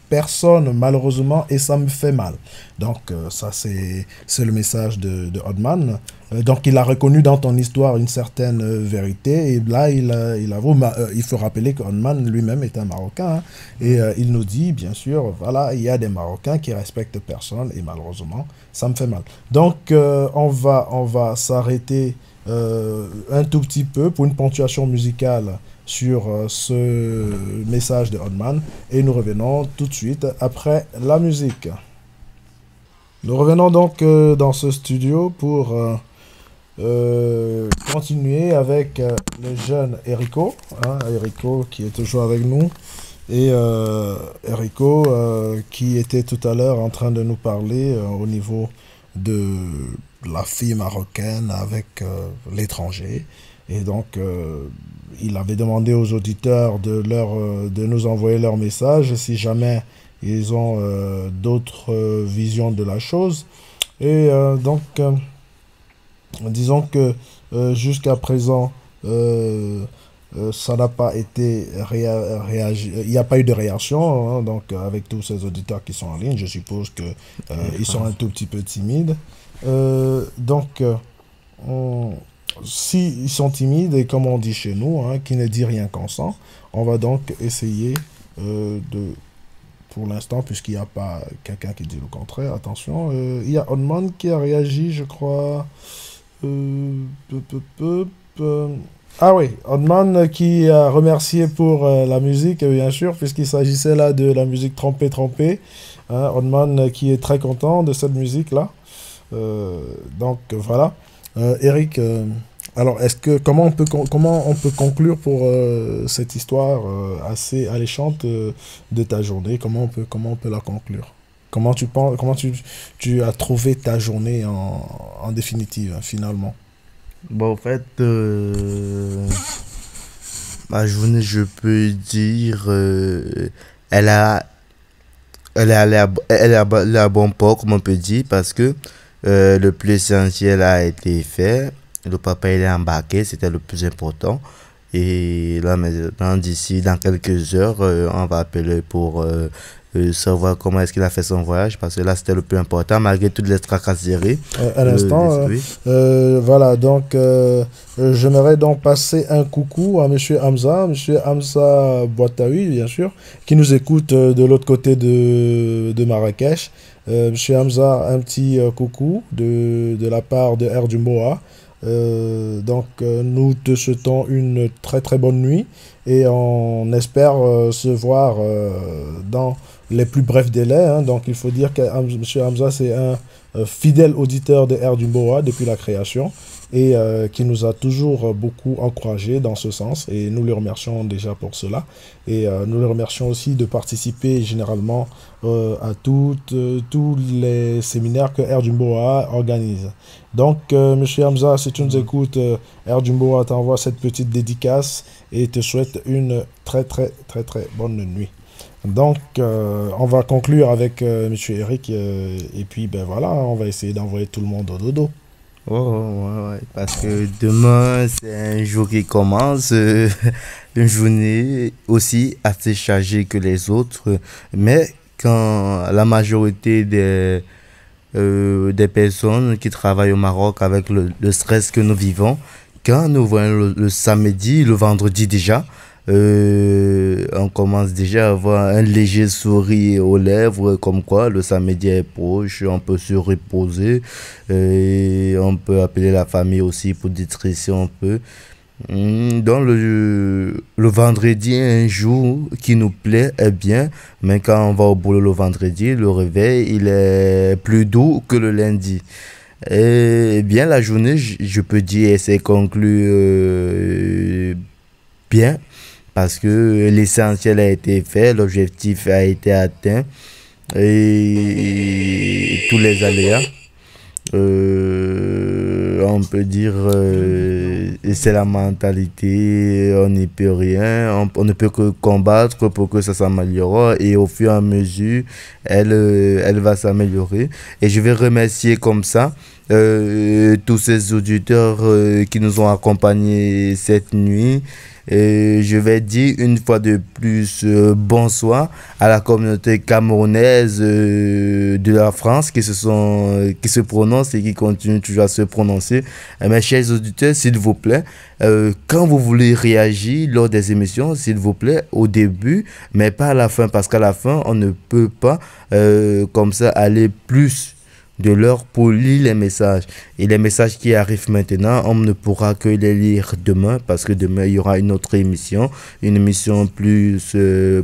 personne, malheureusement, et ça me fait mal. Donc, ça, c'est le message de Oddman. Donc, il a reconnu dans ton histoire une certaine vérité, et là, il avoue, il faut rappeler qu'Oddman lui-même est un Marocain, hein, et il nous dit, bien sûr, voilà, il y a des Marocains qui respectent personne, et malheureusement, ça me fait mal. Donc, on va s'arrêter un tout petit peu pour une ponctuation musicale sur ce message de Oddman, et nous revenons tout de suite après la musique. Nous revenons donc dans ce studio pour continuer avec le jeune Erico, hein, Erico qui est toujours avec nous, et Erico qui était tout à l'heure en train de nous parler au niveau de la fille marocaine avec l'étranger. Et donc, il avait demandé aux auditeurs de nous envoyer leurs messages si jamais ils ont d'autres visions de la chose. Et donc, disons que jusqu'à présent, ça n'a pas été réagi. Il n'y a pas eu de réaction, hein, donc avec tous ces auditeurs qui sont en ligne, je suppose que ils sont un tout petit peu timides. Donc, s'ils sont timides, et comme on dit chez nous, hein, qui ne dit rien consent, on va donc essayer pour l'instant, puisqu'il n'y a pas quelqu'un qui dit le contraire, attention, il y a Oddman qui a réagi, je crois. Ah oui, Oddman qui a remercié pour la musique, bien sûr, puisqu'il s'agissait là de la musique Trempé Trempé. Hein, Oddman qui est très content de cette musique-là. Donc voilà. Eric, alors comment on peut conclure pour cette histoire assez alléchante de ta journée? Comment on peut la conclure? Comment tu as trouvé ta journée en définitive, hein, finalement? Bon, en fait, ma journée, je peux dire, elle a, elle est allée à bon port, comme on peut dire, parce que le plus essentiel a été fait. Le papa, il est embarqué, c'était le plus important. Et là, maintenant, dans quelques heures, on va appeler pour savoir comment est-ce qu'il a fait son voyage, parce que là, c'était le plus important, malgré toutes les tracasseries. Un instant, voilà, donc, j'aimerais donc passer un coucou à Monsieur Hamza Boitaoui, bien sûr, qui nous écoute de l'autre côté de Marrakech. Monsieur Hamza, un petit coucou de la part de Air du Moa. Donc nous te souhaitons une très très bonne nuit et on espère se voir dans les plus brefs délais, hein. Donc il faut dire que M. Hamza c'est un fidèle auditeur de Air du Boa depuis la création et qui nous a toujours beaucoup encouragé dans ce sens et nous le remercions déjà pour cela et nous le remercions aussi de participer généralement à tous les séminaires que Air du Boa organise. Donc, Monsieur Hamza, si tu nous écoutes, Air du Boa t'envoie cette petite dédicace et te souhaite une très très très très bonne nuit. Donc, on va conclure avec Monsieur Eric et puis ben voilà, on va essayer d'envoyer tout le monde au dodo. Oh, ouais, parce que demain, c'est un jour qui commence, une journée aussi assez chargée que les autres, mais quand la majorité des personnes qui travaillent au Maroc avec le stress que nous vivons, quand nous voyons le samedi, le vendredi déjà, on commence déjà à avoir un léger sourire aux lèvres, comme quoi le samedi est proche, on peut se reposer, et on peut appeler la famille aussi pour déstresser un peu. Donc le vendredi est un jour qui nous plaît et bien, mais quand on va au boulot le vendredi, le réveil il est plus doux que le lundi. Et bien la journée, je peux dire, s'est conclue bien parce que l'essentiel a été fait, l'objectif a été atteint et tous les aléas. On peut dire c'est la mentalité, on n'y peut rien, on ne peut que combattre pour que ça s'améliore et au fur et à mesure elle va s'améliorer et je vais remercier comme ça tous ces auditeurs qui nous ont accompagnés cette nuit. Et je vais dire une fois de plus bonsoir à la communauté camerounaise de la France qui se prononcent et qui continuent toujours à se prononcer. Mes chers auditeurs, s'il vous plaît, quand vous voulez réagir lors des émissions, s'il vous plaît, au début, mais pas à la fin, parce qu'à la fin, on ne peut pas comme ça aller plus de l'heure pour lire les messages. Et les messages qui arrivent maintenant, on ne pourra que les lire demain, parce que demain, il y aura une autre émission, une émission plus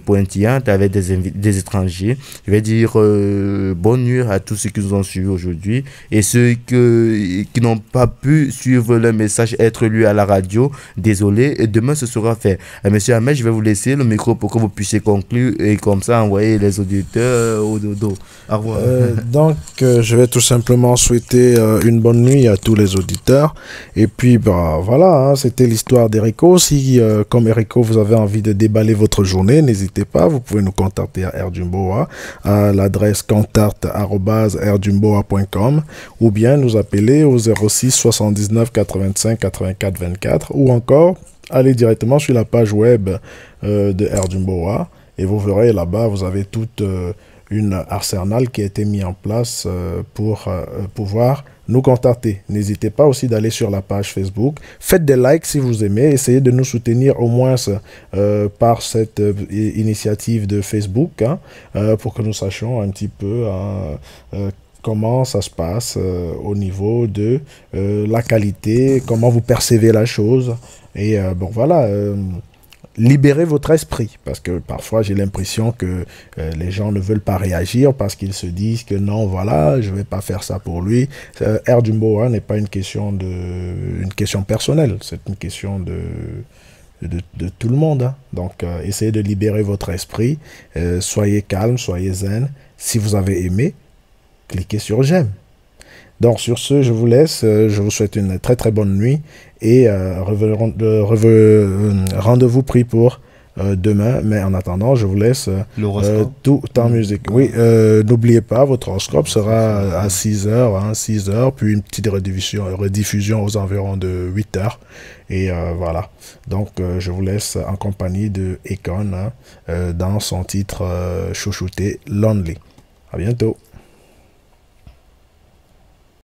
pointillante avec des étrangers. Je vais dire bonne nuit à tous ceux qui nous ont suivis aujourd'hui et ceux qui n'ont pas pu suivre le message être lu à la radio. Désolé, et demain, ce sera fait. Monsieur Ahmed, je vais vous laisser le micro pour que vous puissiez conclure et comme ça envoyer les auditeurs au dodo. Au revoir. Donc, je vais tout simplement souhaiter une bonne nuit à tous les auditeurs. Et puis, bah, voilà, hein, c'était l'histoire d'Erico. Si, comme Erico, vous avez envie de déballer votre journée, n'hésitez pas. Vous pouvez nous contacter à Erdumboa, à l'adresse contact@erdumboa.com ou bien nous appeler au 06 79 85 84 24 ou encore aller directement sur la page web de Erdumboa et vous verrez là-bas, vous avez toute une arsenal qui a été mis en place pour pouvoir nous contacter. N'hésitez pas aussi d'aller sur la page Facebook. Faites des likes si vous aimez. Essayez de nous soutenir au moins par cette initiative de Facebook hein, pour que nous sachions un petit peu comment ça se passe au niveau de la qualité, comment vous percevez la chose. Et bon voilà... libérez votre esprit, parce que parfois j'ai l'impression que les gens ne veulent pas réagir parce qu'ils se disent que non, voilà, je vais pas faire ça pour lui. Erdumboa n'est pas une question personnelle, c'est une question de tout le monde. Hein. Donc, essayez de libérer votre esprit, soyez calme, soyez zen. Si vous avez aimé, cliquez sur j'aime. Donc, sur ce, je vous laisse. Je vous souhaite une très très bonne nuit et rendez-vous pris pour demain. Mais en attendant, je vous laisse tout en musique. Oui, n'oubliez pas, votre horoscope sera à 6h, hein, 6h, puis une petite rediffusion aux environs de 8h. Et voilà. Donc, je vous laisse en compagnie de Akon hein, dans son titre chouchouté Lonely. À bientôt.